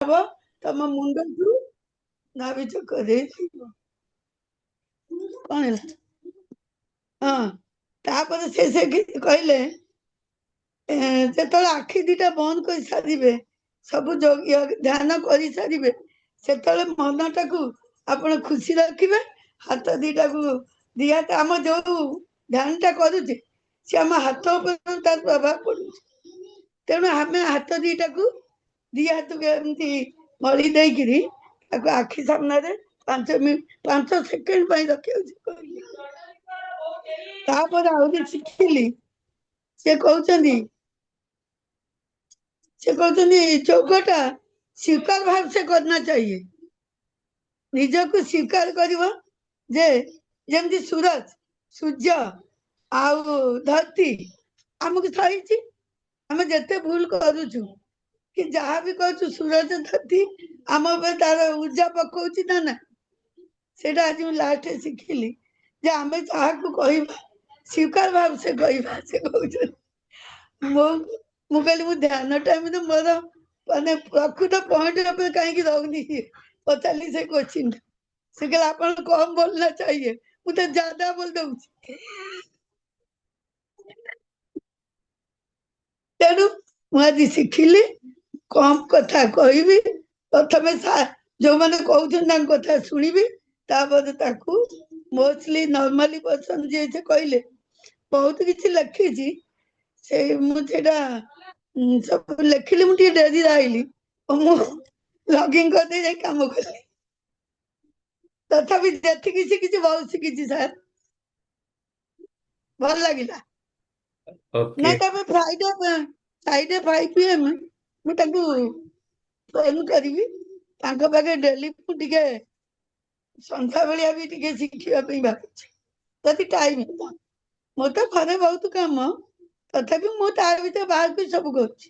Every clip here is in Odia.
ନବ ତମ ମୁଣ୍ଡକୁ ନାଭି ଚକ ଦେଇଥିବ। କଣ ହେଲା? ହଁ, ତାପରେ ସେ କିଛି କହିଲେ ଯେତେବେଳେ ଆଖି ଦିଟା ବନ୍ଦ କରି ସାରିବେ, ସବୁ ଧ୍ୟାନ କରି ସାରିବେ, ସେତେବେଳେ ମନଟାକୁ ଆପଣ ଖୁସି ରଖିବେ। ହାତ ଦିଟାକୁ ଦି ହାତ, ଆମ ଯୋଉ ଧ୍ୟାନ ଟା କରୁଛେ ସେ ଆମ ହାତ ଉପରେ ତାର ପ୍ରଭାବ ପଡୁଛି। ତେଣୁ ଆମେ ହାତ ଦିଟାକୁ ଦି ହାତକୁ ଏମିତି ମଳି ଦେଇକିରି ତାକୁ ଆଖି ସାମ୍ନାରେ 5 ସେକେଣ୍ଡ ପାଇଁ ରଖିବାକୁ। ତାପରେ ଆହୁରି ଶିଖିଲି, ସେ କହୁଛନ୍ତି ଯୋଗଟା स्वीकार भाव से करना चाहिए। ନିଜକୁ ସ୍ୱୀକାର କରିବ ଯେ ଯେମିତି ସୁରଜ, ସୂର୍ଯ୍ୟ ଆଉ ଧରତୀ ଆମକୁ ସହିଛି। ଆମେ ଯେତେ ଭୁଲ କରୁଛୁ କି ଯାହା ବି କରୁଛୁ, ସୁରଜ ଧରତୀ ଆମ ଉପରେ ତାର ଉର୍ଜା ପକଉଛି ନା ନା। ସେଇଟା ଆଜି ମୁଁ ଲାଷ୍ଟ ଶିଖିଲି ଯେ ଆମେ ଯାହାକୁ କହିବା ସ୍ୱୀକାର ଭାବ ସେ କହିବା। ସେ କହୁଛନ୍ତି ମୁଁ କହିଲି ମୁଁ ଧ୍ୟାନ ଟାଇମରେ ମୋର ମାନେ ପ୍ରକୃତ ପଏଣ୍ଟ ଉପରେ କାହିଁକି ରହୁନି, ପଚାରିଲି ସେ କୋଶ୍ଚିନ୍। ସେ କହିଲେ ଆପଣ କମ बोलना चाहिए, ମୁଁ ତ ज्यादा बोल ଦଉଛି। ତେଣୁ ମୁଁ ଆଜି ଶିଖିଲି କମ କଥା କହିବି। ପ୍ରଥମେ ଯୋଉମାନେ କହୁଛନ୍ତି ତାଙ୍କ କଥା ଶୁଣିବି, ତାପରେ ତାକୁ ମୋଷ୍ଟଲି ନର୍ମାଲି ପର୍ସନ ଯିଏ ସେ କହିଲେ ବହୁତ କିଛି ଲେଖିଛି। ସେଇ ମୁଁ ସେଇଟା ସବୁ ଲେଖିଲି। ମୁଁ ଟିକେ ଡେରିରେ ଆଇଲି, ମୁଁ ଲଗିଂ କରିଦେଇ ଯାଇ କାମ କଲି। ତଥାପି ଯେତିକି ଶିଖିଛି ବହୁତ ଶିଖିଛି ସାର୍, ଭଲ ଲାଗିଲା। ओके। ନାଇଁ ତାପରେ ଫ୍ରାଇଡେ 5 PM ମୁଁ ତାଙ୍କୁ ଫୋନ କରିବି। ତାଙ୍କ ପାଖେ ଡେଲି ମୁଁ ଟିକେ ସନ୍ଧ୍ୟା ବେଳିଆ ବି ଟିକେ ଶିଖିବା ପାଇଁ ଭାବୁଛି, ଯଦି ଟାଇମ ହେଲା। ମୋର ତ ଘରେ ବହୁତ କାମ, ତଥାପି ମୁଁ ତା ଭିତରେ ବାହାରକୁ ସବୁ କରୁଛି।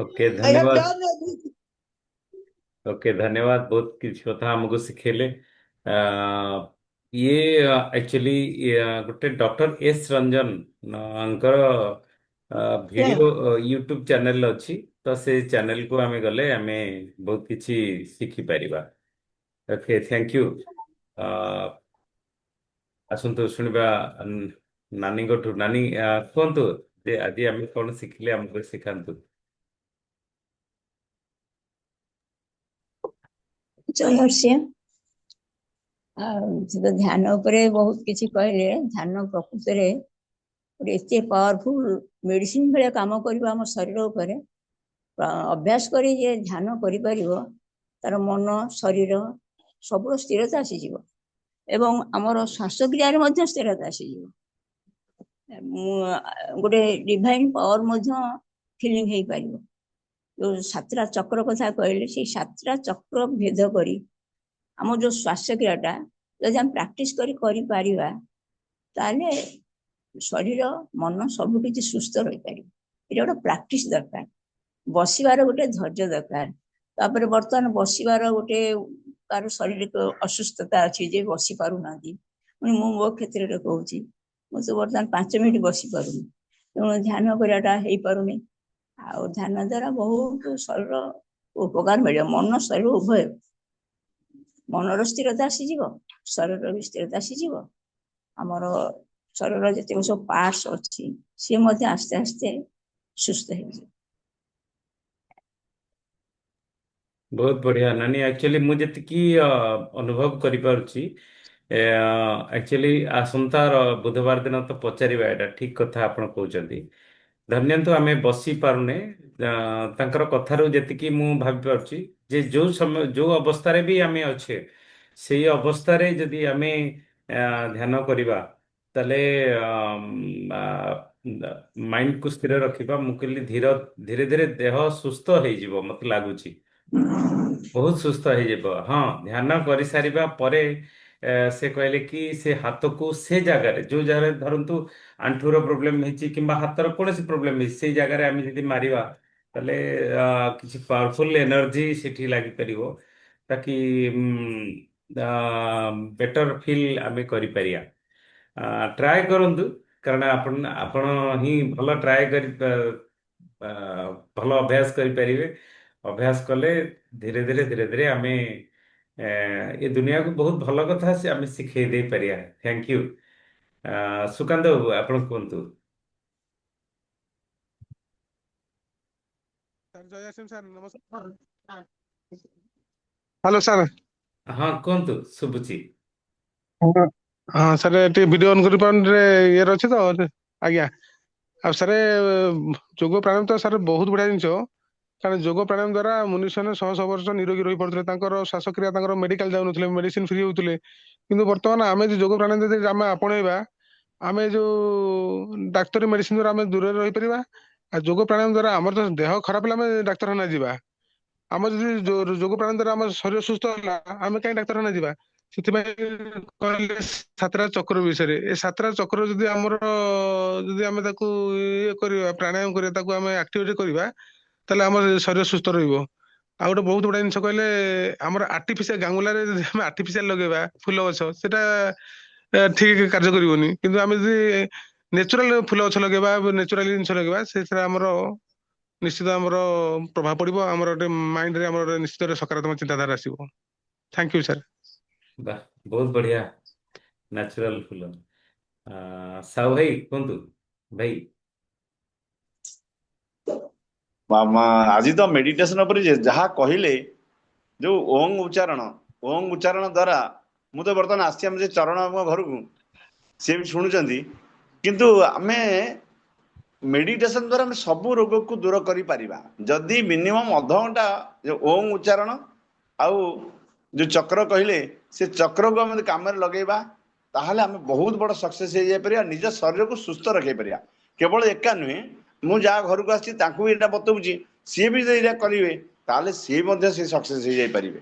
ओके I have धन्यवाद। done everything. ओके धन्यवाद, बहुत किसी कथा हमको शिखेले। आ, ये एक्चुअली गोटे डॉक्टर एस रंजन अंकर Yeah. वीडियो यूट्यूब चैनल अच्छी, तो से चैनल को आमे गले आमे बहुत किछि शिखि परिबा। Okay thank you. आसंतु शुणिबा नानी गोठु। नानी कहतु जे आज आम कौन शिखिले, हमको शिखातु। ଜୟଶ୍ରୀ। ସେ ତ ଧ୍ୟାନ ଉପରେ ବହୁତ କିଛି କହିଲେ। ଧ୍ୟାନ ପ୍ରକୃତରେ ଗୋଟେ ଏତେ ପାୱାରଫୁଲ ମେଡିସିନ ଭଳିଆ କାମ କରିବ ଆମ ଶରୀର ଉପରେ। ଅଭ୍ୟାସ କରି ଯେ ଧ୍ୟାନ କରିପାରିବ, ତାର ମନ ଶରୀର ସବୁର ସ୍ଥିରତା ଆସିଯିବ ଏବଂ ଆମର ଶ୍ୱାସକ୍ରିୟାରେ ମଧ୍ୟ ସ୍ଥିରତା ଆସିଯିବ। ଗୋଟେ ଡିଭାଇନ ପାୱାର ମଧ୍ୟ ଫିଲିଂ ହେଇପାରିବ। ଯୋଉ 7ଟା ଚକ୍ର କଥା କହିଲେ, ସେଇ 7ଟା ଚକ୍ର ଭେଦ କରି ଆମ ଯୋଉ ଶ୍ୱାସକ୍ରିୟାଟା ଯଦି ଆମେ ପ୍ରାକ୍ଟିସ କରିପାରିବା, ତାହେଲେ ଶରୀର ମନ ସବୁ କିଛି ସୁସ୍ଥ ରହିପାରିବ। ଏଇଟା ଗୋଟେ ପ୍ରାକ୍ଟିସ ଦରକାର। ବସିବାର ଗୋଟେ ଧୈର୍ଯ୍ୟ ଦରକାର। ତାପରେ ବର୍ତ୍ତମାନ ବସିବାର ଗୋଟେ କାହାର ଶାରୀରିକ ଅସୁସ୍ଥତା ଅଛି ଯେ ବସି ପାରୁନାହାନ୍ତି। ମୁଁ ମୋ କ୍ଷେତ୍ରରେ କହୁଛି, ମୁଁ ତ ବର୍ତ୍ତମାନ 5 ମିନିଟ୍ ବସି ପାରୁନି। ତେଣୁ ଧ୍ୟାନ କରିବାଟା ହେଇପାରୁନି। ଆଉ ଧ୍ୟାନ ଦ୍ୱାରା ବହୁତ ଶରୀର ଉପକାର ମିଳିବ। ମନ ଶରୀର ଉଭୟ, ମନର ସ୍ଥିରତା ଆସିଯିବ, ଶରୀରର ବି ସ୍ଥିରତା ଆସିଯିବ। ଆମର ଶରୀରର ଯେତିକି ସବୁ ପାର୍ଟସ ଅଛି ସିଏ ମଧ୍ୟ ଆସ୍ତେ ଆସ୍ତେ ସୁସ୍ଥ ହେଇଯିବ। बहुत बढ़िया नानी। एक्चुअली मुझे की अनुभव करि पारुची, एक्चुअली आसंता बुधवार दिन तो पचारिबा, एटा ठीक कथा आपण कहउचंती। धन्यंतु आमे बसी पारुने, तांकर कथारु जेतिकी मु भाबी पारुची जे जो समय जो अवस्था रे भी आमे अच्छे, सेही अवस्था रे जदि आमे ध्यान करिबा, तले माइंड को स्थिर रखिबा, मुकली धीरे धीरे देह सुस्थ ହେଇଯିବ मते लागुची। बहुत सुस्थ ହେଇଯିବ। ହଁ, ଧ୍ୟାନ କରିସାରିବା ପରେ ସେ କହିଲେ କି ସେ ହାତକୁ ସେ ଜାଗାରେ, ଯୋଉ ଜାଗାରେ ଧରନ୍ତୁ ଆଣ୍ଠୁର ପ୍ରୋବ୍ଲେମ ହେଇଛି କିମ୍ବା ହାତର କୌଣସି ପ୍ରୋବ୍ଲେମ ହେଇଛି, ସେଇ ଜାଗାରେ ଆମେ ଯଦି ମାରିବା, ତାହେଲେ କିଛି ପାୱାରଫୁଲ ଏନର୍ଜି ସେଠି ଲାଗିପାରିବ, ତାକି ବେଟର ଫିଲ୍ ଆମେ କରିପାରିବା। ଟ୍ରାଏ କରନ୍ତୁ, କାରଣ ଆପଣ ଆପଣ ହିଁ ଭଲ ଟ୍ରାଏ କରି ଭଲ ଅଭ୍ୟାସ କରିପାରିବେ। ଅଭ୍ୟାସ କଲେ ଧୀରେ ଧୀରେ ଆମେ ଏ ଦୁନିଆକୁ ବହୁତ ଭଲ କଥା ଆମେ ଶିଖେଇ ଦେଇପାରିବା। Thank you. ସୁକାନ୍ତ ବାବୁ ଆପଣ କୁହନ୍ତୁ। ସାର୍ ଜୟ ଆସିମ୍ ସାର୍ ନମସ୍କାର। Hello sir. ହଁ କୁହନ୍ତୁ, ଶୁଭୁଛି। ହଁ ହଁ ସାର୍ ଟିକେ ଭିଡ଼ିଓ ଅନ୍ କରିପାରୁନି, ଇଏରେ ଅଛି ତ। ଆଜ୍ଞା। ଆଉ ସାର୍ ଯୋଗ ପ୍ରାଣାୟାମ ତ ସାର୍ ବହୁତ ବଢିଆ ଜିନିଷ। କାରଣ ଯୋଗ ପ୍ରାଣାୟାମ ଦ୍ଵାରା ମନୁଷ୍ୟମାନେ ଶହ ଶହ ବର୍ଷ ନିରୋଗୀ ରହିପାରୁଥିଲେ। ତାଙ୍କର ଶ୍ୱାସକ୍ରିୟା, ତାଙ୍କର ମେଡିକାଲ ଯାଉନଥିଲେ, ମେଡିସିନ ଫ୍ରି ହଉଥିଲେ। କିନ୍ତୁ ବର୍ତ୍ତମାନ ଆମେ ଯୋଉ ଯୋଗ ପ୍ରାଣାୟାମ ଯଦି ଆମେ ଆପଣେଇବା, ଆମେ ଯୋଉ ଡାକ୍ତରୀ ମେଡିସିନ ଦ୍ୱାରା ଆମେ ଦୂରରେ ରହିପାରିବା। ଆଉ ଯୋଗ ପ୍ରାଣାୟାମ ଦ୍ୱାରା ଆମର ତ ଦେହ ଖରାପ ହେଲେ ଆମେ ଡାକ୍ତରଖାନା ଯିବା। ଆମର ଯଦି ଯୋଗ ପ୍ରାଣାୟାମ ଦ୍ୱାରା ଆମ ଶରୀର ସୁସ୍ଥ ହେଲା, ଆମେ କାହିଁ ଡାକ୍ତରଖାନା ଯିବା? ସେଥିପାଇଁ କହିଲେ ସାତଟା ଚକ୍ର ବିଷୟରେ। ଏ ସାତଟା ଚକ୍ର ଯଦି ଆମର ଯଦି ଆମେ ତାକୁ ଇଏ କରିବା, ପ୍ରାଣାୟାମ କରିବା, ତାକୁ ଆମେ ଆକ୍ଟିଭିଟି କରିବା, ତାହେଲେ ଆମର ଶରୀର ସୁସ୍ଥ ରହିବ। ଆଉ ଗୋଟେ ବହୁତ ବଢିଆ ଜିନିଷ କହିଲେ, ଆମର ଆର୍ଟିଫିସିଆଲ ଗାଙ୍ଗୁଲାରେ ଯଦି ଆମେ ଆର୍ଟିଫିସିଆଲ ଲଗେଇବା ଫୁଲ ଗଛ, ସେଟା ଠିକ କାର୍ଯ୍ୟ କରିବନି। କିନ୍ତୁ ଆମେ ଯଦି ନେଚୁରାଲ ଫୁଲ ଗଛ ଲଗେଇବା, ନେଚୁରାଲି ଜିନିଷ ଲଗେଇବା, ସେଥିରେ ଆମର ନିଶ୍ଚିତ ଆମର ପ୍ରଭାବ ପଡିବ। ଆମର ଗୋଟେ ମାଇଣ୍ଡରେ ଆମର ଗୋଟେ ନିଶ୍ଚିତ ସକାରାତ୍ମକ ଚିନ୍ତାଧାରା ଆସିବ। Thank you sir. ବାହ, ବହୁତ ବଢିଆ। ନ୍ୟାଚୁରାଲ ଫୁଲ। ସାହୁ ଭାଇ କୁହନ୍ତୁ ଭାଇ। ଆଜି ତ ମେଡିଟେସନ ଉପରେ ଯାହା କହିଲେ, ଯୋଉ ଓଂ ଉଚ୍ଚାରଣ ଦ୍ୱାରା ମୁଁ ତ ବର୍ତ୍ତମାନ ଆସିଛି ଆମ ଯେ ଚରଣ ଆମ ଘରକୁ, ସିଏ ବି ଶୁଣୁଛନ୍ତି। କିନ୍ତୁ ଆମେ ମେଡିଟେସନ ଦ୍ୱାରା ଆମେ ସବୁ ରୋଗକୁ ଦୂର କରିପାରିବା ଯଦି ମିନିମମ୍ ଅଧଘଣ୍ଟା ଯୋଉ ଓଂ ଉଚ୍ଚାରଣ ଆଉ ଯୋଉ ଚକ୍ର କହିଲେ, ସେ ଚକ୍ରକୁ ଆମେ ଯଦି କାମରେ ଲଗେଇବା, ତାହେଲେ ଆମେ ବହୁତ ବଡ଼ ସକ୍ସେସ୍ ହେଇଯାଇପାରିବା। ନିଜ ଶରୀରକୁ ସୁସ୍ଥ ରଖେଇ ପାରିବା। କେବଳ ଏକା ନୁହେଁ, ମୁଁ ଯାହା ଘରକୁ ଆସିଛି ତାଙ୍କୁ ବି ଏଇଟା ବତଉଛି, ସିଏ ବି ଯଦି ଏଇଟା କରିବେ, ତାହେଲେ ସିଏ ମଧ୍ୟ ସେ ସକ୍ସେସ୍ ହେଇଯାଇପାରିବେ।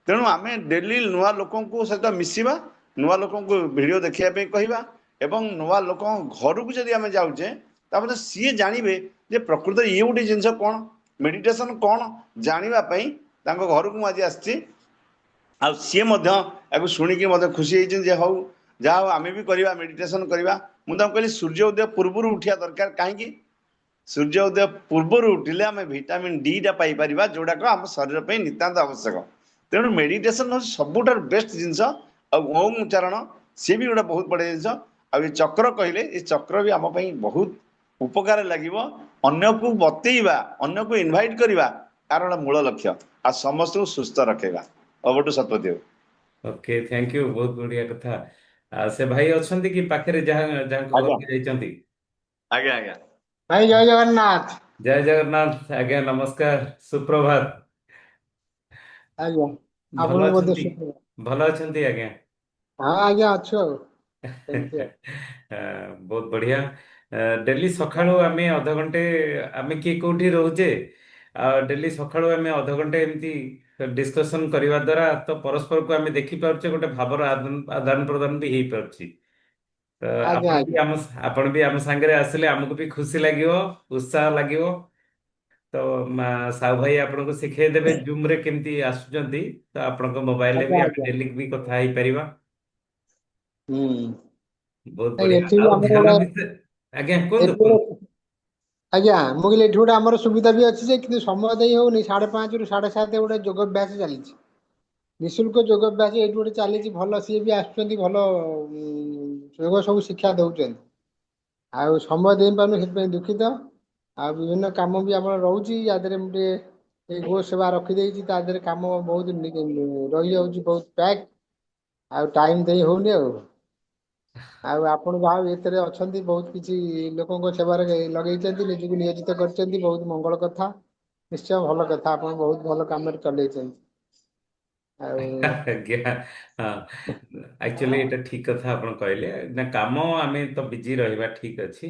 ତେଣୁ ଆମେ ଡେଲି ନୂଆ ଲୋକଙ୍କ ସହିତ ମିଶିବା, ନୂଆ ଲୋକଙ୍କୁ ଭିଡ଼ିଓ ଦେଖିବା ପାଇଁ କହିବା, ଏବଂ ନୂଆ ଲୋକଙ୍କ ଘରକୁ ଯଦି ଆମେ ଯାଉଛେ, ତାପରେ ସିଏ ଜାଣିବେ ଯେ ପ୍ରକୃତରେ ଇଏ ଗୋଟେ ଜିନିଷ କ'ଣ, ମେଡିଟେସନ କ'ଣ ଜାଣିବା ପାଇଁ ତାଙ୍କ ଘରକୁ ମୁଁ ଆଜି ଆସିଛି। ଆଉ ସିଏ ମଧ୍ୟ ୟାକୁ ଶୁଣିକି ମଧ୍ୟ ଖୁସି ହେଇଛନ୍ତି ଯେ ହଉ, ଯାହା ହଉ ଆମେ ବି କରିବା, ମେଡିଟେସନ କରିବା। ମୁଁ ତାଙ୍କୁ କହିଲି ସୂର୍ଯ୍ୟ ଉଦୟ ପୂର୍ବରୁ ଉଠିବା ଦରକାର। କାହିଁକି? ସୂର୍ଯ୍ୟ ଉଦୟ ପୂର୍ବରୁ ଉଠିଲେ ଆମେ ଭିଟାମିନ୍ ଡି ଟା ପାଇପାରିବା, ଯୋଉଟାକ ଆମ ଶରୀର ପାଇଁ ନିତାନ୍ତ ଆବଶ୍ୟକ। ତେଣୁ ମେଡିଟେସନ ହେଉଛି ସବୁଠାରୁ ବେଷ୍ଟ ଜିନିଷ। ଆଉ ଓಂ ଉଚ୍ଚାରଣ ସିଏ ବି ଗୋଟେ ବହୁତ ବଢ଼ିଆ ଜିନିଷ। ଆଉ ଏ ଚକ୍ର କହିଲେ, ଏ ଚକ୍ର ବି ଆମ ପାଇଁ ବହୁତ ଉପକାର ଲାଗିବ। ଅନ୍ୟକୁ ବତେଇବା, ଅନ୍ୟକୁ ଇନଭାଇଟ୍ କରିବା, କାରଣ ମୂଳ ଲକ୍ଷ୍ୟ। ଆଉ ସମସ୍ତଙ୍କୁ ସୁସ୍ଥ ରଖେଇବା। ଅବଠୁ ଶତପଥୀ ବାବୁ। Okay, thank you. ବହୁତ ବଢିଆ କଥା। ସେ ଭାଇ ଅଛନ୍ତି କି ପାଖରେ, ଯାହାଙ୍କ ଆଜ୍ଞା ଘରକୁ ଯାଇଛନ୍ତି? ଆଜ୍ଞା ଆଜ୍ଞା। ଭାଇ ଜୟ ଜଗନ୍ନାଥ। ଜୟ ଜଗନ୍ନାଥ ଆଜ୍ଞା, ନମସ୍କାର, ସୁପ୍ରଭାତ। ଆଜ୍ଞା, ଭଲ ଆପଣଙ୍କୁ ମଧ୍ୟ ଅଛନ୍ତି? ସୁପ୍ରଭାତ। ଭଲ ଅଛନ୍ତି ଆଜ୍ଞା? ହଁ ଆଜ୍ଞା, ଅଛୁ ଆଉ ସେମିତି ଆଉ। ବହୁତ ବଢିଆ। ଡେଲି ସକାଳୁ ଆମେ ଅଧଘଣ୍ଟେ, ଆମେ କିଏ କୋଉଠି ରହୁଛେ, ଆଉ ଡେଲି ସକାଳୁ ଆମେ ଅଧଘଣ୍ଟେ ଏମିତି ଡିସ୍କସନ କରିବା ଦ୍ୱାରା ତ ପରସ୍ପରକୁ ଆମେ ଦେଖିପାରୁଛେ, ଗୋଟେ ଭାବର ଆଦାନ ପ୍ରଦାନ ବି ହେଇପାରୁଛି। ତ ଆଜ୍ଞା ଆଜ୍ଞା ଆପଣ ବି ଆମ ସାଙ୍ଗରେ ଆସିଲେ ଆମକୁ ବି ଖୁସି ଲାଗିବ, ଉତ୍ସାହ ଲାଗିବ। ତ ସାହୁ ଭାଇ ଆପଣଙ୍କୁ ଶିଖେଇ ଦେବେ ଜୁମ ରେ କେମିତି ଆସୁଛନ୍ତି, ତ ଆପଣଙ୍କ ମୋବାଇଲରେ ଆଜ୍ଞା ବି ଆମେ ଆଜ୍ଞା। ଡେଲି ବି କଥା ହେଇପାରିବା। ହୁଁ। ବହୁତ ନାଇଁ ବଢିଆ। ଏଠି ବି ଆଉ ଆମର ଧ୍ୟାନ ଗୋଟେ ବିଷୟ, ଆଜ୍ଞା କୁହନ୍ତୁ ଏଠି କୁହନ୍ତୁ। ଗୋଟେ ଆଜ୍ଞା, ମୁଁ କହିଲି ଏଠି ଗୋଟେ ଆମର ସୁବିଧା ବି ଅଛି ଯେ, କିନ୍ତୁ ସମୟ ଦେଇ ହଉନି। 5:30ରୁ 7:30 ଗୋଟେ ଯୋଗ ଅଭ୍ୟାସ ଚାଲିଛି, ନିଃଶୁଳ୍କ ଯୋଗ ଅଭ୍ୟାସ ଏଇଠି ଗୋଟେ ଚାଲିଛି। ଭଲ, ସିଏ ବି ଆସୁଛନ୍ତି, ଭଲ ଯୋଗ ସବୁ ଶିକ୍ଷା ଦଉଛନ୍ତି। ଆଉ ସମୟ ଦେଇପାରୁନୁ, ସେଥିପାଇଁ ଦୁଃଖିତ। ଆଉ ବିଭିନ୍ନ କାମ ବି ଆମର ରହୁଛି, ୟା ଦେହରେ ମୁଁ ଟିକେ ଏଇ ଗୋ ସେବା ରଖିଦେଇଛି, ତା ଦେହରେ କାମ ବହୁତ ରହିଯାଉଛି, ବହୁତ ପ୍ୟାକ୍। ଆଉ ଟାଇମ ଦେଇ ହଉନି ଆଉ। ଆଉ ଆପଣ ଯାହା ହଉ ଏଥିରେ ଅଛନ୍ତି, ବହୁତ କିଛି ଲୋକଙ୍କ ସେବାରେ ଲଗେଇଛନ୍ତି, ନିଜକୁ ନିୟୋଜିତ କରିଛନ୍ତି, ବହୁତ ମଙ୍ଗଳ କଥା। ନିଶ୍ଚୟ ଭଲ କଥା, ଆପଣ ବହୁତ ଭଲ କାମରେ ଚଲେଇଛନ୍ତି। ଆଉ ଆଜ୍ଞା, ହଁ, ଆକ୍ଚୁଆଲି ଏଇଟା ଠିକ କଥା ଆପଣ କହିଲେ ନା। କାମ ଆମେ ତ ବିଜି ରହିବା ଠିକ ଅଛି,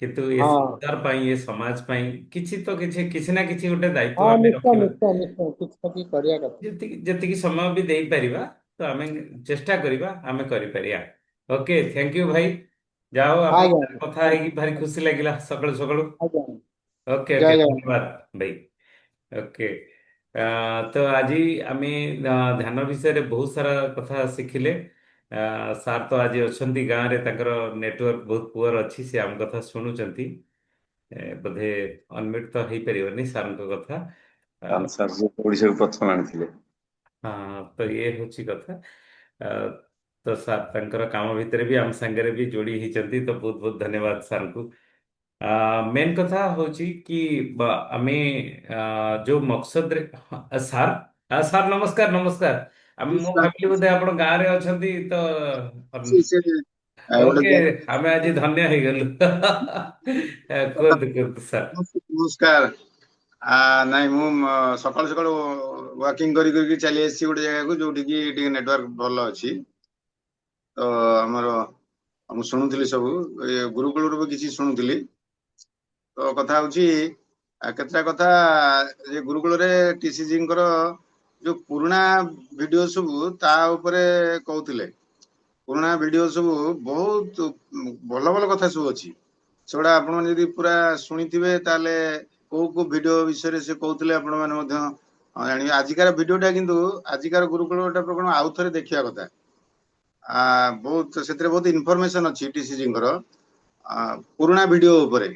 କିନ୍ତୁ ଏ ହଁ ସଂସାର ପାଇଁ, ଏ ସମାଜ ପାଇଁ କିଛି ତ କିଛି ନା କିଛି ଗୋଟେ ହଁ, ଦାୟିତ୍ୱ ଆମେ ନିଶ୍ଚୟ ରଖିବା। ନିଶ୍ଚୟ ନିଶ୍ଚୟ କିଛି ନା କିଛି କରିବା କଥା। ଯେତିକି ଯେତିକି ସମୟ ବି ଦେଇପାରିବା, ତ ଆମେ ଚେଷ୍ଟା କରିବା, ଆମେ କରିପାରିବା। ଓକେ, ଥ୍ୟାଙ୍କ ୟୁ ଭାଇ। ଯାହା ହଉ ଆପଣଙ୍କ ଆଜ୍ଞା ସାଙ୍ଗରେ କଥା ହେଇକି ଭାରି ଖୁସି ଲାଗିଲା ସକାଳୁ ସକାଳୁ। ଆଜ୍ଞା। ଓକେ ଓକେ, ଜୟ ଜଗନ୍ନାଥ। ଧନ୍ୟବାଦ ଭାଇ। ଓକେ। ତ ଆଜି ଆମେ ଧ୍ୟାନ ବିଷୟରେ ବହୁତ ସାରା କଥା ଶିଖିଲେ। ସାର୍ ତ ଆଜି ଅଛନ୍ତି ଗାଁରେ, ତାଙ୍କର ନେଟୱାର୍କ ବହୁତ ପୁଅର ଅଛି, ସେ ଆମ କଥା ଶୁଣୁଛନ୍ତି। ବୋଧେ ଅନମ୍ୟୁଟ୍ ତ ହେଇପାରିବନି ସାର୍ଙ୍କ କଥା। ସାର୍ ଓଡ଼ିଶାକୁ ପ୍ରଥମ ଆଣିଥିଲେ। ହଁ ତ ଇଏ ହେଉଛି କଥା। ତ ସାର୍ ତାଙ୍କର କାମ ଭିତରେ ବି ଆମ ସାଙ୍ଗରେ ବି ଯୋଡ଼ି ହେଇଛନ୍ତି, ତ ବହୁତ ବହୁତ ଧନ୍ୟବାଦ ସାର୍ଙ୍କୁ। ମେନ୍ କଥା ହେଉଛି କି ଆମେ ଯୋଉ ମକସଦରେ ସାର୍ ସାର୍ ନମସ୍କାର ନମସ୍କାର। ମୁଁ ଭାବିଲି ବୋଧେ ଆପଣ ଗାଁରେ ଅଛନ୍ତି ତ। ଓକେ, ଆମେ ଆଜି ଧନ୍ୟ ହେଇଗଲୁ। କୁହନ୍ତୁ କୁହନ୍ତୁ ସାର୍। ନମସ୍କାର। ନାଇଁ ମୁଁ ସକାଳୁ ସକାଳୁ ୱାକିଂ କରିକି ଚାଲି ଆସିଛି ଗୋଟେ ଜାଗାକୁ ଯୋଉଠିକି ଟିକେ ନେଟୱାର୍କ ଭଲ ଅଛି। ତ ଆମର ମୁଁ ଶୁଣୁଥିଲି ସବୁ ଗୁରୁକୁଳରୁ ବି କିଛି ଶୁଣୁଥିଲି। ତ କଥା ହଉଛି କେତେଟା କଥା ଯେ ଗୁରୁକୁଳରେ TCGଙ୍କର ଯୋଉ ପୁରୁଣା ଭିଡିଓ ସବୁ ତା ଉପରେ କହୁଥିଲେ। ପୁରୁଣା ଭିଡିଓ ସବୁ ବହୁତ ଭଲ ଭଲ କଥା ସବୁ ଅଛି। ସେଗୁଡା ଆପଣ ଯଦି ପୁରା ଶୁଣିଥିବେ ତାହେଲେ କୋଉ କୋଉ ଭିଡିଓ ବିଷୟରେ ସେ କହୁଥିଲେ ଆପଣ ମାନେ ମଧ୍ୟ ଜାଣିବେ। ଆଜିକାର ଭିଡିଓଟା କିନ୍ତୁ ଆଜିକାର ଗୁରୁକୁଳଟା କଣ ଆଉ ଥରେ ଦେଖିବା କଥା। ବହୁତ ସେଥିରେ ବହୁତ ଇନଫରମେସନ ଅଛି TCGଙ୍କର ପୁରୁଣା ଭିଡିଓ ଉପରେ।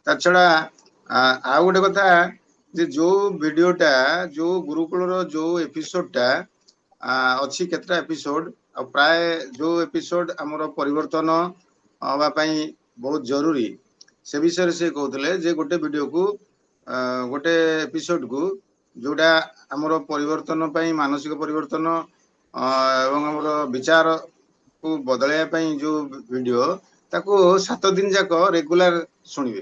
ତା ଛଡା ଆଉ ଗୋଟେ କଥା ଯେ ଯୋଉ ଭିଡିଓଟା ଯୋଉ ଗୁରୁକୁଳର ଯୋଉ ଏପିସୋଡଟା ଅଛି କେତେଟା ଏପିସୋଡ, ଆଉ ପ୍ରାୟ ଯୋଉ ଏପିସୋଡ ଆମର ପରିବର୍ତ୍ତନ ହବା ପାଇଁ ବହୁତ ଜରୁରୀ, ସେ ବିଷୟରେ ସେ କହୁଥିଲେ ଯେ ଗୋଟେ ଭିଡିଓକୁ ଗୋଟେ ଏପିସୋଡକୁ ଯୋଉଟା ଆମର ପରିବର୍ତ୍ତନ ପାଇଁ ମାନସିକ ପରିବର୍ତ୍ତନ ଏବଂ ଆମର ବିଚାରକୁ ବଦଳାଇବା ପାଇଁ ଯୋଉ ଭିଡିଓ ତାକୁ 7 ଦିନ ଯାକ ରେଗୁଲାର ଶୁଣିବେ।